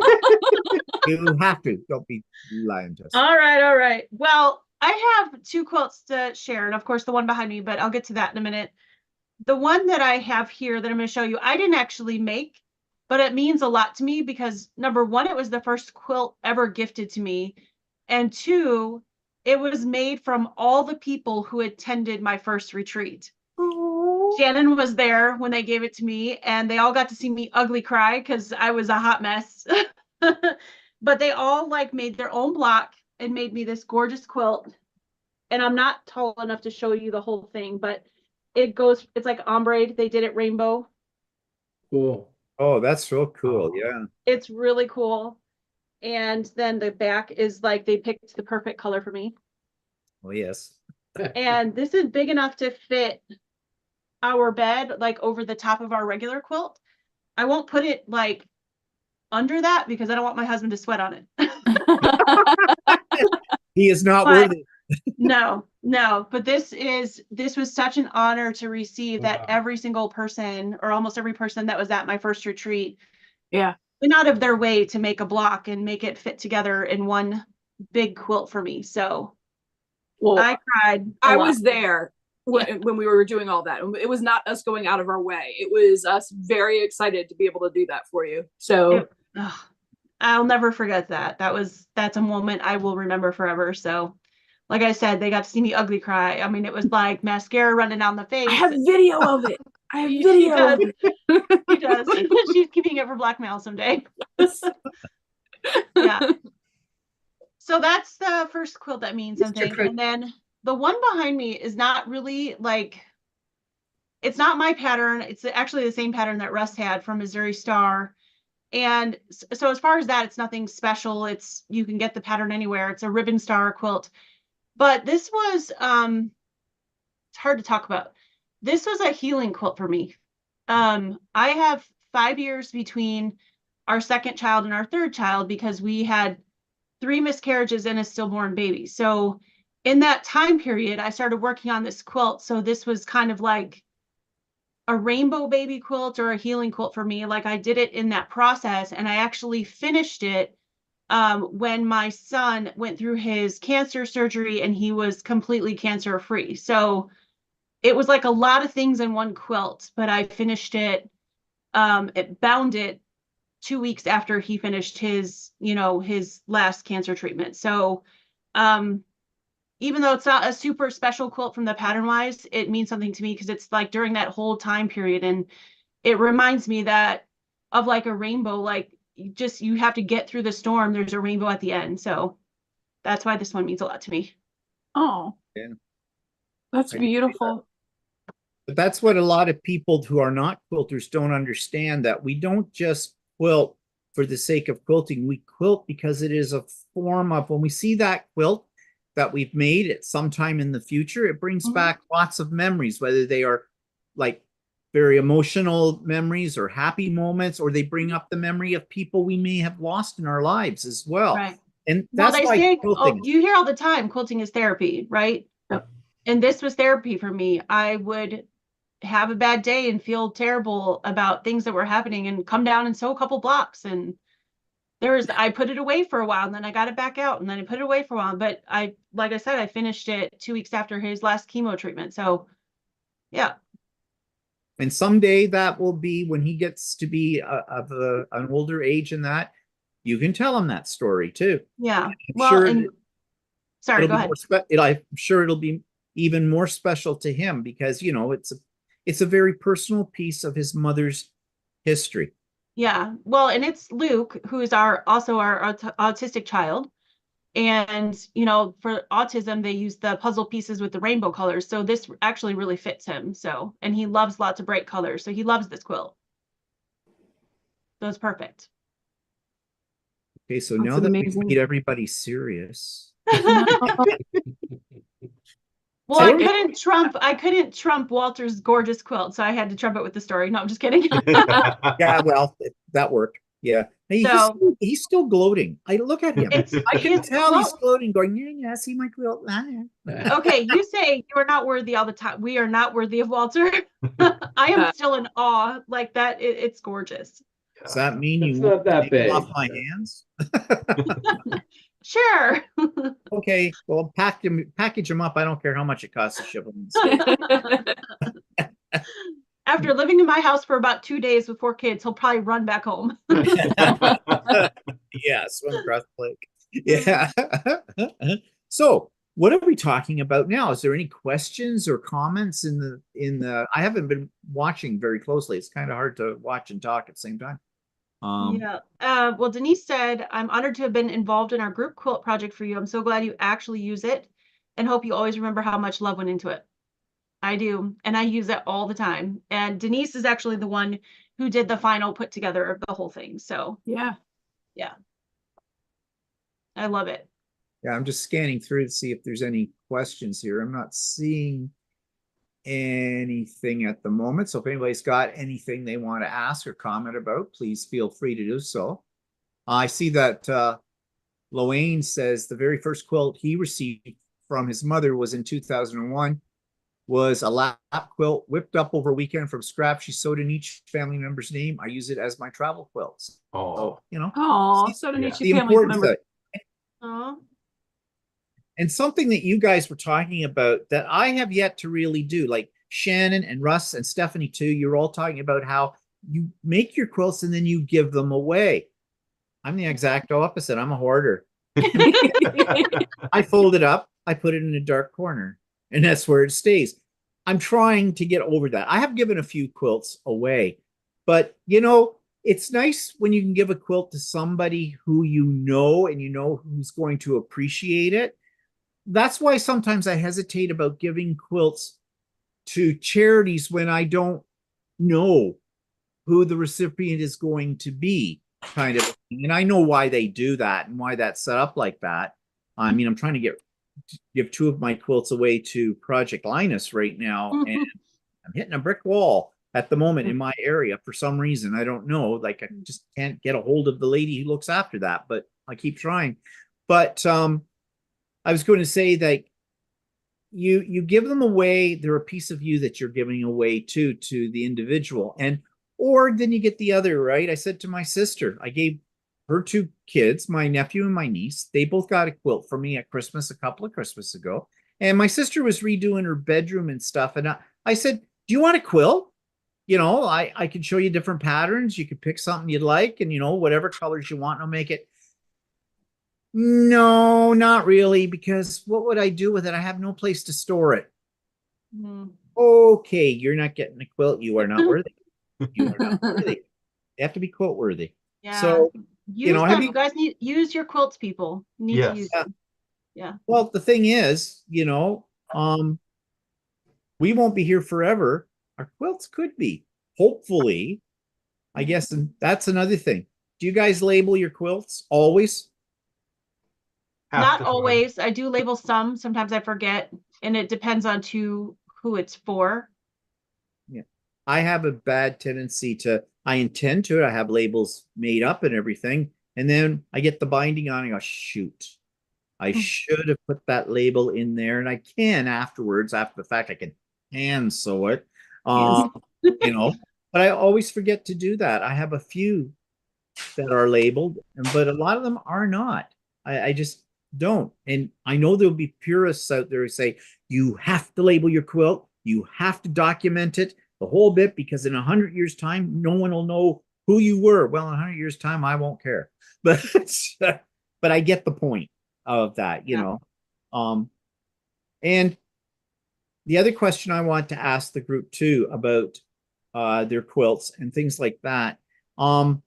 You have to. Don't be lying to us. All right. Well, I have 2 quilts to share, and of course the one behind me, but I'll get to that in a minute. The one that I have here that I'm going to show you, I didn't actually make, but it means a lot to me because number 1, it was the first quilt ever gifted to me. And 2, it was made from all the people who attended my first retreat. Shannon was there when they gave it to me, and they all got to see me ugly cry because I was a hot mess. But they all like made their own block and made me this gorgeous quilt. And I'm not tall enough to show you the whole thing, but it's like ombre. They did it rainbow. Cool. Oh, that's so cool. Yeah. It's really cool. And then the back is like they picked the perfect color for me. Oh, yes. And this is big enough to fit our bed, like over the top of our regular quilt. I won't put it like under that because I don't want my husband to sweat on it. He is not But- worthy. No, but this was such an honor to receive that Wow. every single person or almost every person that was at my first retreat Yeah. went out of their way to make a block and make it fit together in one big quilt for me. So Well, I cried. I was there when we were doing all that. It was not us going out of our way. It was us very excited to be able to do that for you. So I'll never forget that. That's a moment I will remember forever. So like I said, they got to see me ugly cry. I mean, it was like mascara running down the face. I have video of it. I have She video does. of it. She does. She's keeping it for blackmail someday. Yeah. So that's the first quilt that means something. And then the one behind me is not really like, it's not my pattern. It's actually the same pattern that Russ had from Missouri Star. And so as far as that, it's nothing special. You can get the pattern anywhere. It's a ribbon star quilt. But this was, it's hard to talk about. This was a healing quilt for me. I have 5 years between our second child and our third child because we had 3 miscarriages and a stillborn baby. So in that time period, I started working on this quilt. So this was kind of like a rainbow baby quilt or a healing quilt for me. Like I did it in that process, and I actually finished it when my son went through his cancer surgery and he was completely cancer free. So it was like a lot of things in one quilt, but I finished it. It bound it 2 weeks after he finished his last cancer treatment. So even though it's not a super special quilt from the pattern wise, it means something to me because it's like during that whole time period, and it reminds me that of like a rainbow, like you have to get through the storm. There's a rainbow at the end. So that's why this one means a lot to me. Oh, Yeah. That's beautiful. But that's what a lot of people who are not quilters don't understand, that we don't just quilt for the sake of quilting. We quilt because it is a form of, when we see that quilt that we've made at some time in the future, it brings back lots of memories, whether they are like very emotional memories or happy moments, or they bring up the memory of people we may have lost in our lives as well. Right. And that's they why say, quilting, you hear all the time, quilting is therapy, right? Yep. And this was therapy for me. I would have a bad day and feel terrible about things that were happening and come down and sew a couple blocks. And I put it away for a while, and then I got it back out, and then I put it away for a while. But like I said, I finished it 2 weeks after his last chemo treatment. So yeah. and someday that will be when he gets to be of an older age, and that you can tell him that story too. Yeah. Sorry, go ahead. I'm sure it'll be even more special to him because it's a very personal piece of his mother's history. Yeah. Well, and it's Luke, who is also our autistic child. And, for autism, they use the puzzle pieces with the rainbow colors. So this actually really fits him. So, and he loves lots of bright colors. So he loves this quilt. So it's perfect. Okay, so That's now that amazing. we've made everybody serious. Well, I couldn't trump Walter's gorgeous quilt, so I had to trump it with the story. No, I'm just kidding. Yeah, well, that worked. Yeah. Hey, he's still gloating. I look at him. I can tell he's gloating, going, yeah, see my quilt. Okay, you say you are not worthy all the time. We are not worthy of Walter. I am still in awe. Like that, it's gorgeous. Does that mean It's you not that big. off my hands? Sure. Okay, well, package him up. I don't care how much it costs to ship them. After living in my house for about 2 days with 4 kids, he'll probably run back home. Yeah, swim across the lake. Yeah. So, what are we talking about now? Is there any questions or comments in the? I haven't been watching very closely. It's kind of hard to watch and talk at the same time. Yeah. Well, Denise said, I'm honored to have been involved in our group quilt project for you. I'm so glad you actually use it and hope you always remember how much love went into it. I do. And I use it all the time. And Denise is actually the one who did the final put together of the whole thing. So yeah. I love it. Yeah, I'm just scanning through to see if there's any questions here. I'm not seeing anything at the moment. So if anybody's got anything they want to ask or comment about, please feel free to do so. I see that Loane says the very first quilt he received from his mother was in 2001, was a lap quilt whipped up over a weekend from scrap. She sewed in each family member's name. I use it as my travel quilts. Oh, So, Oh, so to each the family importance member. of it. Oh, And something that you guys were talking about that I have yet to really do, like Shannon and Russ and Stephanie too, you're all talking about how you make your quilts and then you give them away. I'm the exact opposite. I'm a hoarder. I fold it up, I put it in a dark corner, and that's where it stays. I'm trying to get over that. I have given a few quilts away, but it's nice when you can give a quilt to somebody who you know and you know who's going to appreciate it. That's why sometimes I hesitate about giving quilts to charities when I don't know who the recipient is going to be, kind of thing. And I know why they do that and why that's set up like that. I mean, I'm trying to give two of my quilts away to Project Linus right now, and I'm hitting a brick wall at the moment in my area for some reason. I don't know. Like, I just can't get a hold of the lady who looks after that, but I keep trying. But I was going to say that you give them away, they're a piece of you that you're giving away to the individual. And or then you get the other, right? I said to my sister, I gave her two kids, my nephew and my niece, they both got a quilt for me at Christmas a couple of Christmas ago. And my sister was redoing her bedroom and stuff. And I said, do you want a quilt? I could show you different patterns. You could pick something you'd like, and whatever colors you want, I'll make it. No, not really, because what would I do with it? I have no place to store it. Okay, you're not getting a quilt. You are not worthy. You are not worthy. They have to be quilt worthy. Yeah. So, use them. You guys need use your quilts, people. You need to use them. Yeah. Well, the thing is, we won't be here forever. Our quilts could be, hopefully. I guess, and that's another thing. Do you guys label your quilts always? Not always. I do label some. Sometimes I forget, and it depends on who it's for. Yeah. I have a bad tendency I intend to, I have labels made up and everything. And then I get the binding on and I go, shoot, I should have put that label in there. And I can afterwards, after the fact, I can hand sew it, but I always forget to do that. I have a few that are labeled, but a lot of them are not. I just don't. And I know there'll be purists out there who say, you have to label your quilt, you have to document it, the whole bit, because in 100 years time, no one will know who you were. Well, in 100 years time, I won't care. But but I get the point of that, and the other question I want to ask the group too about their quilts and things like that. Have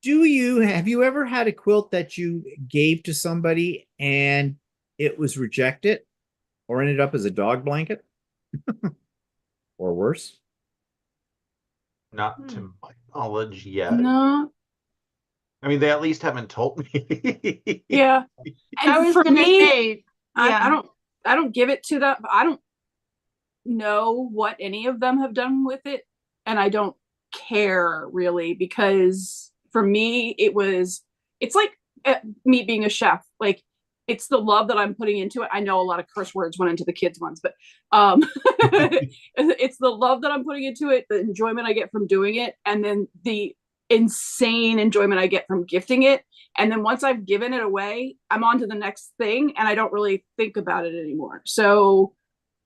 you ever had a quilt that you gave to somebody and it was rejected or ended up as a dog blanket? Or worse? Not to my knowledge yet. No. I mean, they at least haven't told me. Yeah. And I was for gonna me, say, yeah. I don't give it to them. I don't know what any of them have done with it, and I don't care really, because for me it's like me being a chef. Like, it's the love that I'm putting into it. I know a lot of curse words went into the kids ones, but it's the love that I'm putting into it, the enjoyment I get from doing it, and then the insane enjoyment I get from gifting it. And then once I've given it away, I'm on to the next thing, and I don't really think about it anymore. So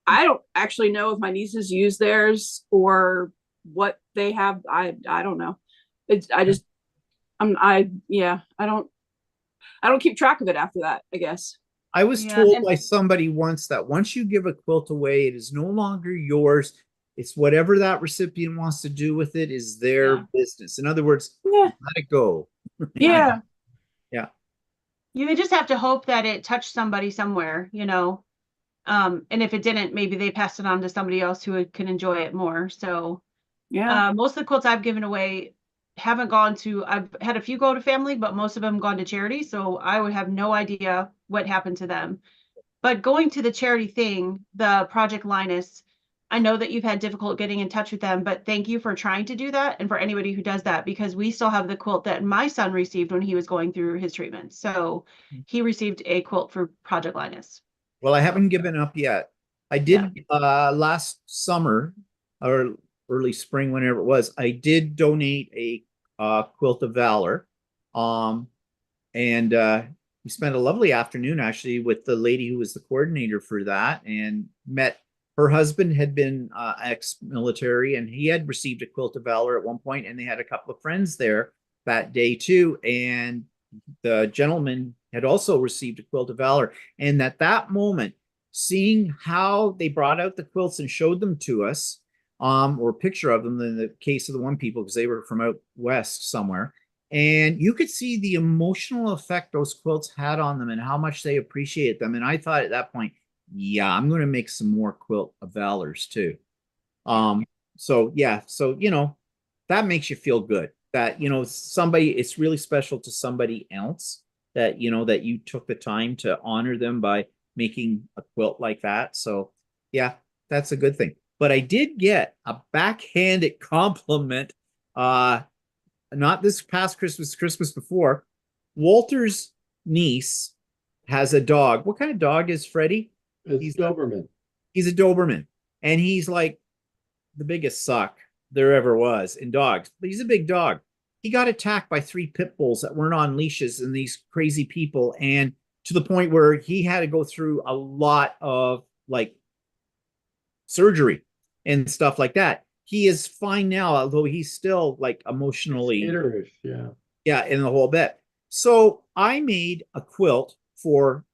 I don't actually know if my nieces use theirs or what they have. I don't know. I don't keep track of it after that, I guess. I was told by somebody once that once you give a quilt away, it is no longer yours. It's whatever that recipient wants to do with it is their business. In other words, let it go. Yeah. Yeah. You just have to hope that it touched somebody somewhere, and if it didn't, maybe they passed it on to somebody else who can enjoy it more. So most of the quilts I've given away haven't gone to, I've had a few go to family, but most of them gone to charity. So I would have no idea what happened to them. But going to the charity thing, the Project Linus, I know that you've had difficult getting in touch with them, but thank you for trying to do that. And for anybody who does that, because we still have the quilt that my son received when he was going through his treatment. So he received a quilt for Project Linus. Well, I haven't given up yet. I did last summer or early spring, whenever it was, I did donate a quilt of valor. And we spent a lovely afternoon actually with the lady who was the coordinator for that, and met her husband had been ex-military, and he had received a Quilt of Valor at one point, and they had a couple of friends there that day too. And the gentleman had also received a Quilt of Valor. And at that moment, seeing how they brought out the quilts and showed them to us, or a picture of them in the case of the one people, because they were from out west somewhere. And you could see the emotional effect those quilts had on them and how much they appreciated them. And I thought at that point, yeah, I'm going to make some more Quilt of Valors too. So yeah, so that makes you feel good that somebody, it's really special to somebody else that that you took the time to honor them by making a quilt like that. So yeah, that's a good thing. But I did get a backhanded compliment, not this past Christmas before. Walter's niece has a dog. What kind of dog is Freddie? He's Doberman. He's a Doberman, and he's like the biggest suck there ever was in dogs, but he's a big dog. He got attacked by 3 pit bulls that weren't on leashes and these crazy people, and to the point where he had to go through a lot of like surgery and stuff like that. He is fine now, although he's still like emotionally Itterish, yeah, in the whole bit. So I made a quilt for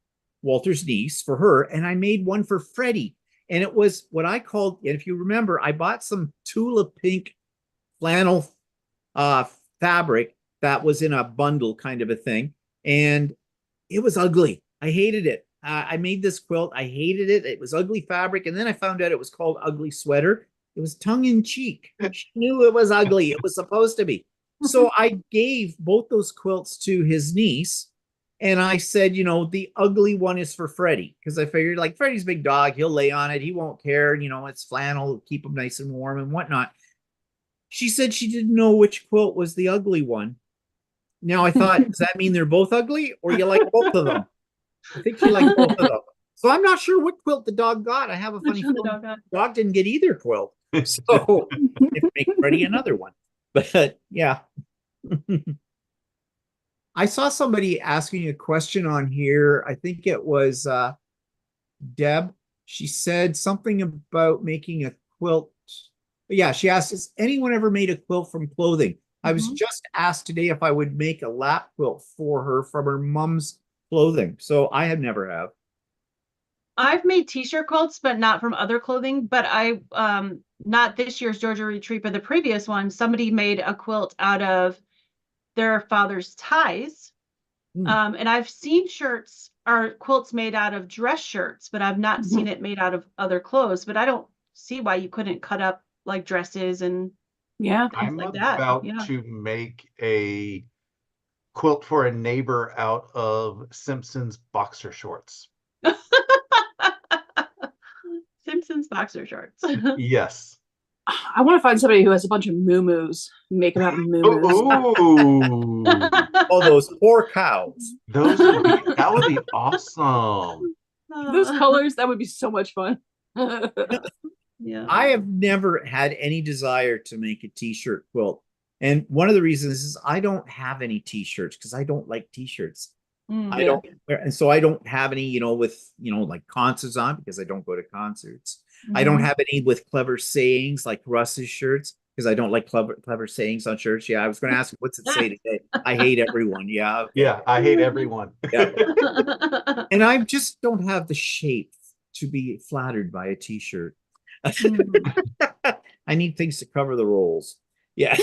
Walter's niece for her, and I made one for Freddie. And it was what I called, and if you remember, I bought some tulip pink flannel fabric that was in a bundle kind of a thing. And it was ugly. I hated it. I made this quilt. I hated it. It was ugly fabric. And then I found out it was called Ugly Sweater. It was tongue in cheek. She knew it was ugly. It was supposed to be. So I gave both those quilts to his niece. And I said, the ugly one is for Freddie, because I figured like Freddie's a big dog. He'll lay on it. He won't care. It's flannel, keep him nice and warm and whatnot. She said she didn't know which quilt was the ugly one. Now I thought, does that mean they're both ugly, or you like both of them? I think she liked both of them. So I'm not sure what quilt the dog got. I have a funny feeling the dog didn't get either quilt. So it make Freddie another one. But yeah. I saw somebody asking a question on here. I think it was Deb. She said something about making a quilt. Yeah, she asked, has anyone ever made a quilt from clothing? I was just asked today if I would make a lap quilt for her from her mom's clothing. So I have never have. I've made t-shirt quilts, but not from other clothing. But I, not this year's Georgia retreat, but the previous one, somebody made a quilt out of their father's ties. And I've seen shirts or quilts made out of dress shirts, but I've not seen it made out of other clothes. But I don't see why you couldn't cut up like dresses and things I'm like that. about to make a quilt for a neighbor out of Simpsons boxer shorts. Simpsons boxer shorts. Yes. I want to find somebody who has a bunch of moo-moos, make them out of moo-moos. Oh, those poor cows. That would be awesome. Those colors, that would be so much fun. Yeah. I have never had any desire to make a t-shirt quilt. And one of the reasons is I don't have any t-shirts because I don't like t-shirts. I don't, and so I don't have any, with, like concerts on because I don't go to concerts. I don't have any with clever sayings like Russ's shirts because I don't like clever sayings on shirts. Yeah, I was going to ask, what's it say today? I hate everyone. Yeah. Okay. Yeah, I hate everyone. Yeah. And I just don't have the shape to be flattered by a t-shirt. I need things to cover the rolls. Yeah.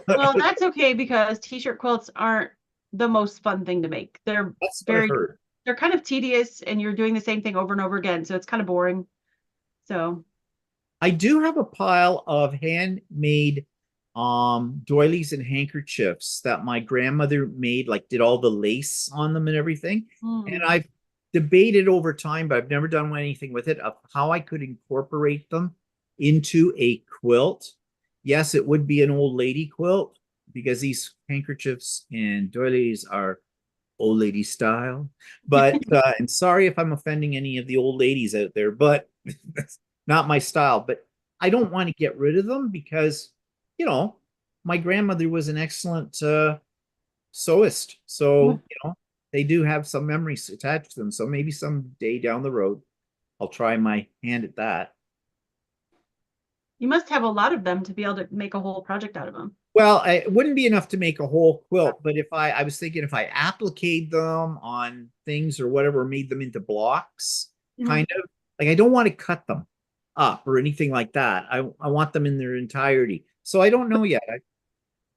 Well, that's okay because t-shirt quilts aren't the most fun thing to make. They're they're kind of tedious and you're doing the same thing over and over again. So it's kind of boring. So I do have a pile of handmade doilies and handkerchiefs that my grandmother made, like did all the lace on them and everything. And I've debated over time, but I've never done anything with it, of how I could incorporate them into a quilt. Yes, it would be an old lady quilt because these handkerchiefs and doilies are old lady style. But and sorry if I'm offending any of the old ladies out there, but that's not my style. But I don't want to get rid of them because, my grandmother was an excellent sewist. So, they do have some memories attached to them. So maybe someday down the road, I'll try my hand at that. You must have a lot of them to be able to make a whole project out of them. Well, it wouldn't be enough to make a whole quilt, but if I was thinking if I appliqued them on things or whatever, made them into blocks, kind of like I don't want to cut them up or anything like that. I want them in their entirety. So I don't know yet.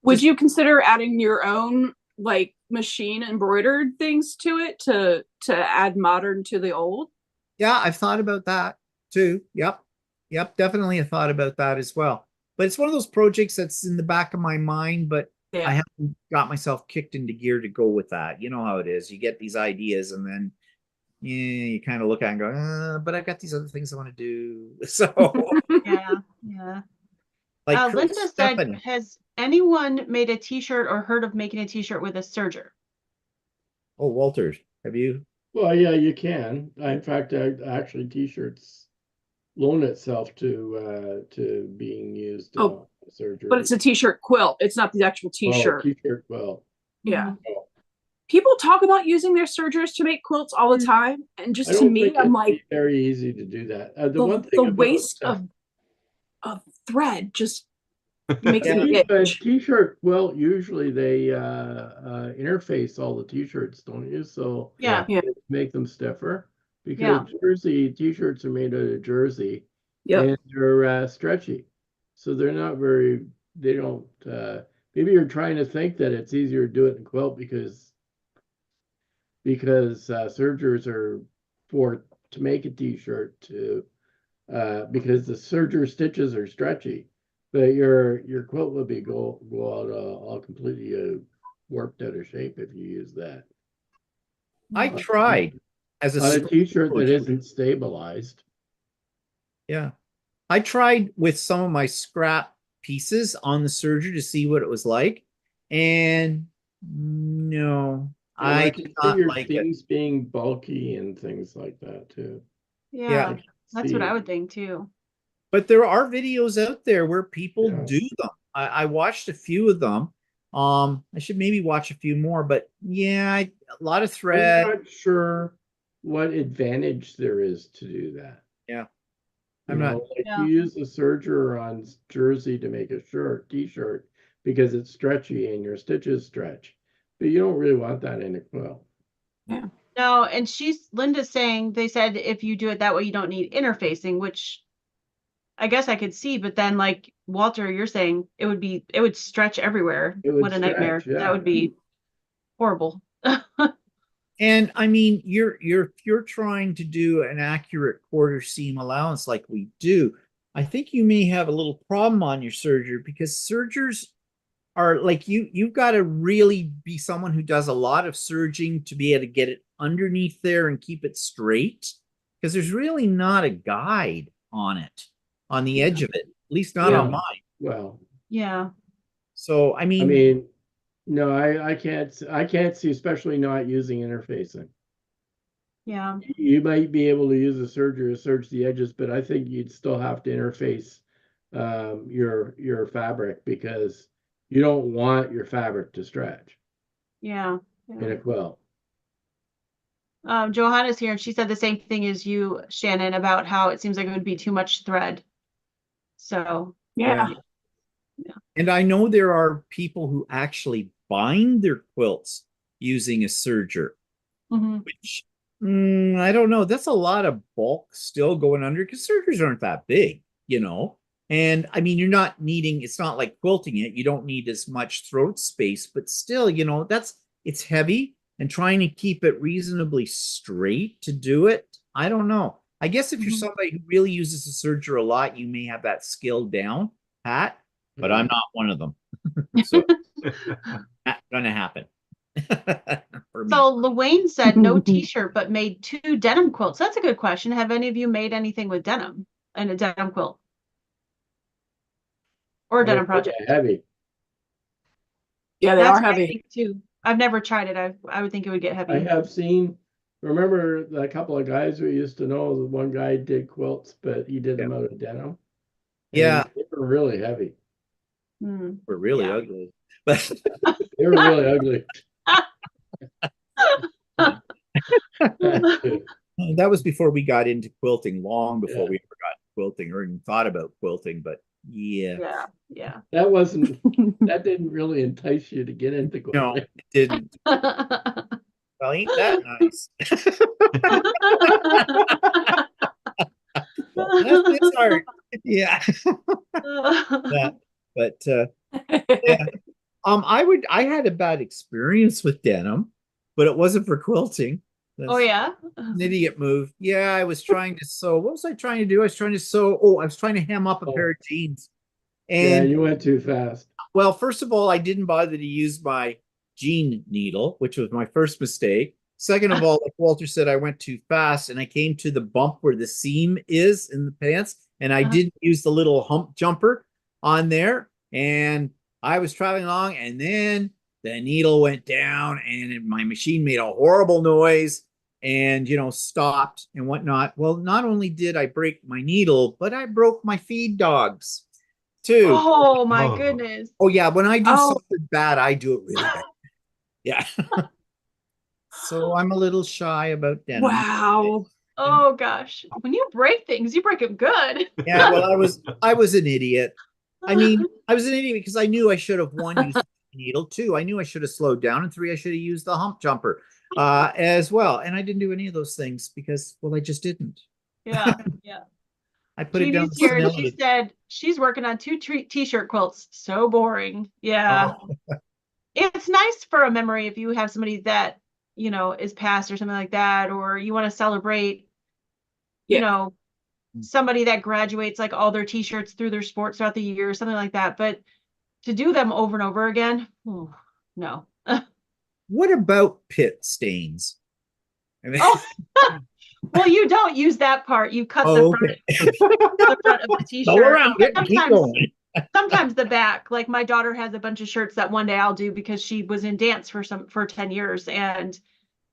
Would you consider adding your own like machine embroidered things to it to add modern to the old? Yeah, I've thought about that too. Yep. Yep, definitely a thought about that as well. But it's one of those projects that's in the back of my mind, but I haven't got myself kicked into gear to go with that. You know how it is. You get these ideas and then you kind of look at it and go, but I've got these other things I want to do. So Yeah. like Linda said, Stephanie. has anyone made a t-shirt or heard of making a t-shirt with a serger? Oh, Walter, have you? Well, yeah, you can. In fact, actually, t-shirts loan itself to being used surgery. But it's a t-shirt quilt. It's not the actual t-shirt. T-shirt quilt. Yeah. People talk about using their sergers to make quilts all the time, and just to me, I'm like, very easy to do that. The one thing the waste of thread just makes me itch. T-shirt quilt, usually they interface all the t-shirts, don't you? So yeah, make them stiffer because jersey t-shirts are made out of jersey, and they're stretchy, so they're not very. They don't. Maybe you're trying to think that it's easier to do it in quilt because sergers are to make a t-shirt because the serger stitches are stretchy, but your quilt will be go out all completely warped out of shape if you use that. I tried as a t-shirt that isn't stabilized. Yeah, I tried with some of my scrap pieces on the serger to see what it was like, and no. I did not like things being bulky and things like that too. Yeah, that's what I would think too. But there are videos out there where people do them. I watched a few of them. I should maybe watch a few more, but yeah, a lot of thread. I'm not sure what advantage there is to do that. Yeah. You use a serger on jersey to make a t-shirt because it's stretchy and your stitches stretch. But you don't really want that in a quilt. Yeah. No, and Linda's saying they said if you do it that way, you don't need interfacing, which I guess I could see, but then like Walter, you're saying it would stretch everywhere. What a nightmare. Yeah. That would be horrible. And I mean, you're trying to do an accurate quarter seam allowance like we do. I think you may have a little problem on your serger because sergers are like you've got to really be someone who does a lot of serging to be able to get it underneath there and keep it straight, because there's really not a guide on it on the edge of it, at least not on mine. Well, yeah. So I mean, no, I can't see, especially not using interfacing. Yeah. You might be able to use a serger to serge the edges, but I think you'd still have to interface your fabric because you don't want your fabric to stretch. Yeah. In a quilt. Johanna's here and she said the same thing as you, Shannon, about how it seems like it would be too much thread. So yeah. And I know there are people who actually bind their quilts using a serger, which I don't know. That's a lot of bulk still going under because sergers aren't that big, And I mean, you're not needing, it's not like quilting it. You don't need as much throat space, but still, it's heavy, and trying to keep it reasonably straight to do it. I don't know. I guess if you're somebody who really uses a serger a lot, you may have that skill down, Pat, but I'm not one of them. So not gonna happen. So Luane said no t-shirt, but made 2 denim quilts. That's a good question. Have any of you made anything with denim and a denim quilt? Or a denim project? Heavy. Yeah, they are heavy too. I've never tried it. I would think it would get heavy. I have seen. Remember a couple of guys we used to know. The one guy did quilts, but he did them out of denim. Yeah, they were really heavy. We're really ugly, but they were really ugly. That was before we got into quilting, long before Yeah. we ever got quilting or even thought about quilting. But yeah, Yeah, yeah. That didn't really entice you to get into no, quilting. it didn't. Well, ain't that nice? Well, bless his heart. Yeah. Yeah. But yeah. I had a bad experience with denim, but it wasn't for quilting. Oh That's yeah. an idiot move. Yeah, I was trying to sew. What was I trying to do? I was trying to sew. Oh, I was trying to hem up a pair Oh, of jeans. yeah, And you went too fast. well, first of all, I didn't bother to use my jean needle, which was my first mistake. Second of all, like Walter said, I went too fast and I came to the bump where the seam is in the pants, and I didn't use the little hump jumper on there. And I was traveling along, and then the needle went down, and my machine made a horrible noise and, stopped and whatnot. Well, not only did I break my needle, but I broke my feed dogs too. Oh my Oh. goodness. Oh yeah, when I do Oh. something bad, I do it really bad. Yeah. So I'm a little shy about denim. Wow. Oh gosh. When you break things, you break them good. Yeah, well, I was an idiot. I mean, I was an idiot because I knew I should have used the needle. Two, I knew I should have slowed down, and three, I should have used the hump jumper as well. And I didn't do any of those things because, well, I just didn't. Yeah, yeah. I put it down Judy's the here and she smell. said she's working on two t-shirt quilts. So boring. Yeah. Oh, It's nice for a memory if you have somebody that, is passed or something like that, or you want to celebrate, Yeah. somebody that graduates like all their t-shirts through their sports throughout the year, something like that. But to do them over and over again, no. what about pit stains? I mean, Oh, well, you don't use that part. You cut oh, the front of the go t-shirt. around it and keep going. Sometimes the back, like my daughter has a bunch of shirts that one day I'll do because she was in dance for 10 years. And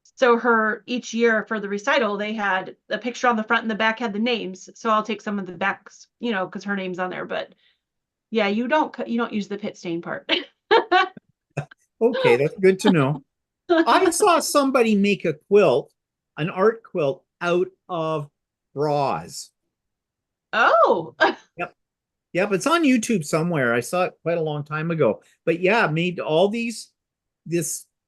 so each year for the recital, they had a picture on the front and the back had the names. So I'll take some of the backs, because her name's on there. But yeah, you don't use the pit stain part. Okay, that's good to know. I saw somebody make a quilt, an art quilt out of bras. Oh, Yep, it's on YouTube somewhere. I saw it quite a long time ago. But yeah, made all this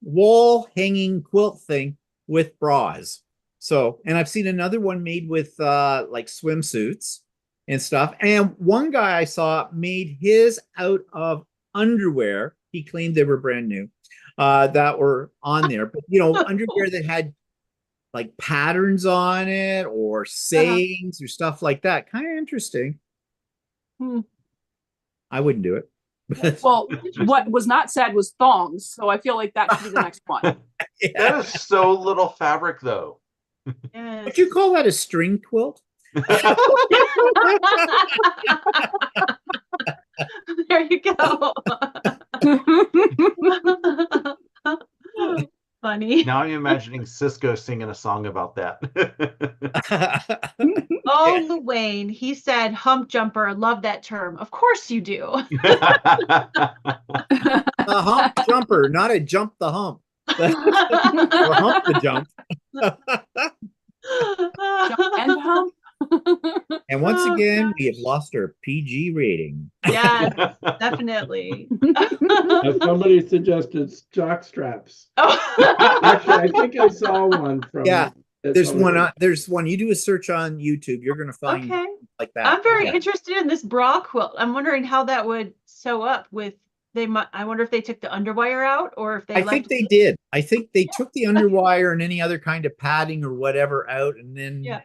wall hanging quilt thing with bras. So, and I've seen another one made with like swimsuits and stuff. And one guy I saw made his out of underwear. He claimed they were brand new, that were on there. But underwear that had like patterns on it or sayings or stuff like that. Kind of interesting. I wouldn't do it. Well, what was not said was thongs, so I feel like that should be the next one. Yeah. That is so little fabric, though. yes. Would you call that a string quilt? There you go. Funny. Now I'm imagining Cisco singing a song about that. Oh, Luane, he said hump jumper. Love that term. Of course you do. A hump jumper, not a jump the hump. Or hump the jump. Jump and hump. And once Oh, again, gosh. we have lost our PG rating. Yes, definitely. Somebody suggested jock straps. Oh. Actually, I think I saw one from. Yeah, there's somebody. one. There's one. You do a search on YouTube, you're gonna find Okay. like that. I'm very Yeah. interested in this bra quilt. I'm wondering how that would sew up with I wonder if they took the underwire out or if they I left think they did. I think they took the underwire and any other kind of padding or whatever out, and then Yeah.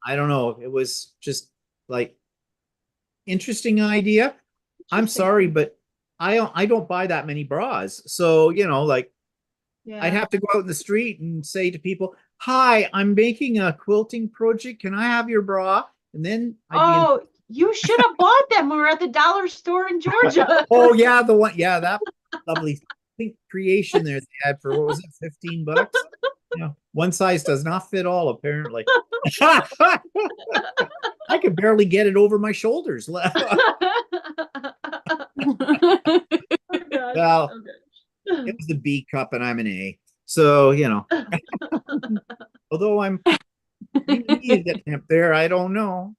I don't know. It was just like interesting idea. I'm Interesting. sorry, but I don't buy that many bras. So, like Yeah. I'd have to go out in the street and say to people, "Hi, I'm making a quilting project. Can I have your bra?" And then Oh, you should have bought them. We were at the dollar store in Georgia. oh yeah, the one, yeah, that lovely pink creation there they had for what was it, $15? One size does not fit all, apparently. I could barely get it over my shoulders. Oh, gosh. Well, Okay. it was the B cup and I'm an A. So, Although I'm maybe the temp there, I don't know.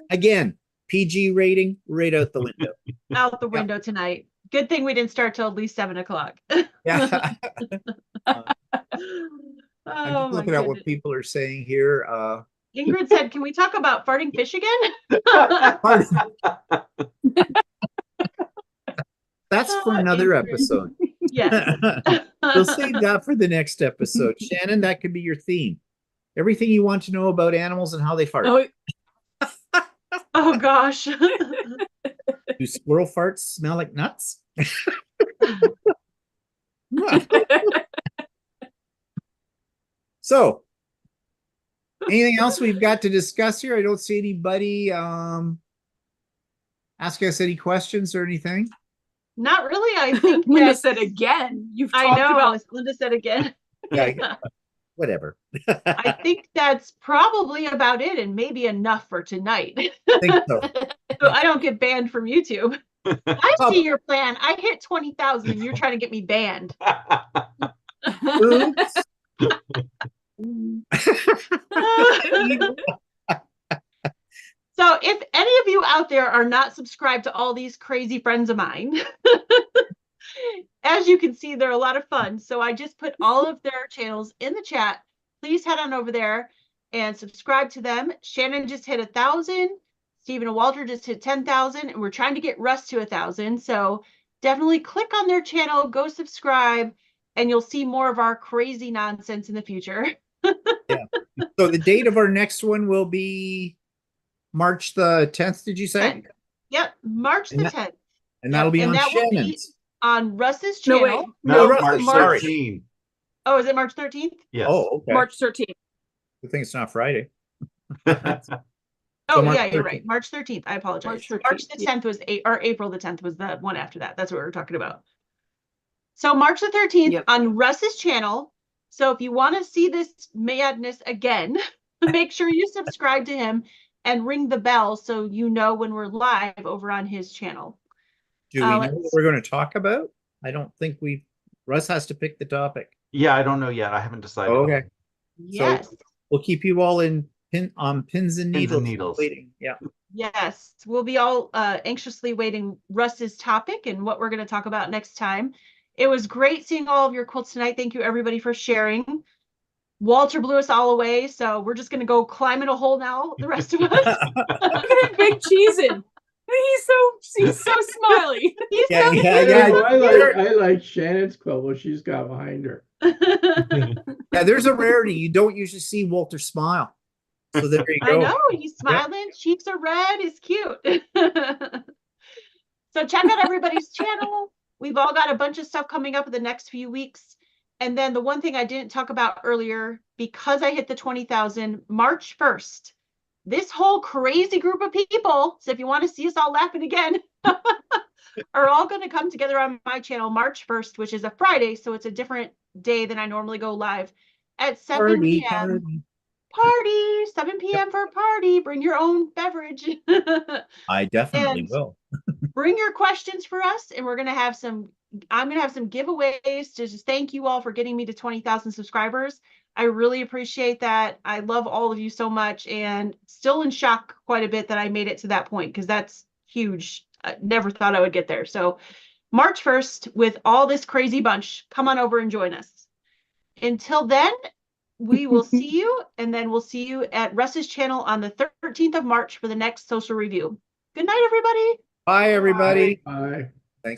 Again, PG rating right out the window. Out the window tonight. Good thing we didn't start till at least 7 o'clock. Yeah. I'm Oh just my looking at what goodness. people are saying here. Ingrid said, can we talk about farting fish again? That's for another Ingrid. episode. Yes. We'll save that for the next episode. Shannon, that could be your theme. Everything you want to know about animals and how they fart. Oh, Oh gosh. Do squirrel farts smell like nuts? So, anything else we've got to discuss here? I don't see anybody ask us any questions or anything. Not really. I think Linda that said again. You've I talked know, about as Linda said again. Yeah, whatever. I think that's probably about it and maybe enough for tonight. think so. So I don't get banned from YouTube. I see your plan. I hit 20,000 and you're trying to get me banned. Oops. So if any of you out there are not subscribed to all these crazy friends of mine, as you can see, they're a lot of fun. So I just put all of their channels in the chat. Please head on over there and subscribe to them. Shannon just hit 1,000. Stephen and Walter just hit 10,000, and we're trying to get Russ to 1,000. So definitely click on their channel, go subscribe, and you'll see more of our crazy nonsense in the future. Yeah. So the date of our next one will be March the 10th, did you say? 10th. Yep, March the 10th. And that'll be And on that will be Shannon's. on Russ's No, channel. wait. No, Russ, March sorry. 13. Oh, is it March 13th? Yes. Oh, okay. March 13th. I think it's not Friday. Oh, March yeah, you're 13th. right. March 13th. I apologize. March March 13th, the 10th was or April the 10th was the one after that. That's what we were talking about. So March the 13th Yep. on Russ's channel. So if you want to see this madness again, make sure you subscribe to him and ring the bell so you know when we're live over on his channel. Do we know what we're going to talk about? I don't think Russ has to pick the topic. Yeah, I don't know yet. I haven't decided. Okay. Yes. So we'll keep you all in pins and needles. needles. Waiting. Yeah. Yes. We'll be all anxiously waiting Russ's topic and what we're going to talk about next time. It was great seeing all of your quilts tonight. Thank you, everybody, for sharing. Walter blew us all away, so we're just going to go climb in a hole now, the rest of us. Look at that big cheese-in. He's so smiley. He's Yeah, so yeah, cute. yeah. I like Shannon's quilt, what she's got behind her. Yeah, there's a rarity. You don't usually see Walter smile. So there you I go. know, he's smiling, cheeks are red, he's cute. So check out everybody's channel. We've all got a bunch of stuff coming up in the next few weeks. And then the one thing I didn't talk about earlier, because I hit the 20,000, March 1st, this whole crazy group of people, so if you want to see us all laughing again, are all going to come together on my channel March 1st, which is a Friday, so it's a different day than I normally go live at 7 p.m. Party, 7 p.m. for a party. Bring your own beverage. I definitely And will. bring your questions for us, and I'm going to have some giveaways to just thank you all for getting me to 20,000 subscribers. I really appreciate that. I love all of you so much, and still in shock quite a bit that I made it to that point, because that's huge. I never thought I would get there. So March 1st, with all this crazy bunch, come on over and join us. Until then, we will see you, and then we'll see you at Russ's channel on the 13th of March for the next social review. Good night, everybody. Bye, everybody. Bye.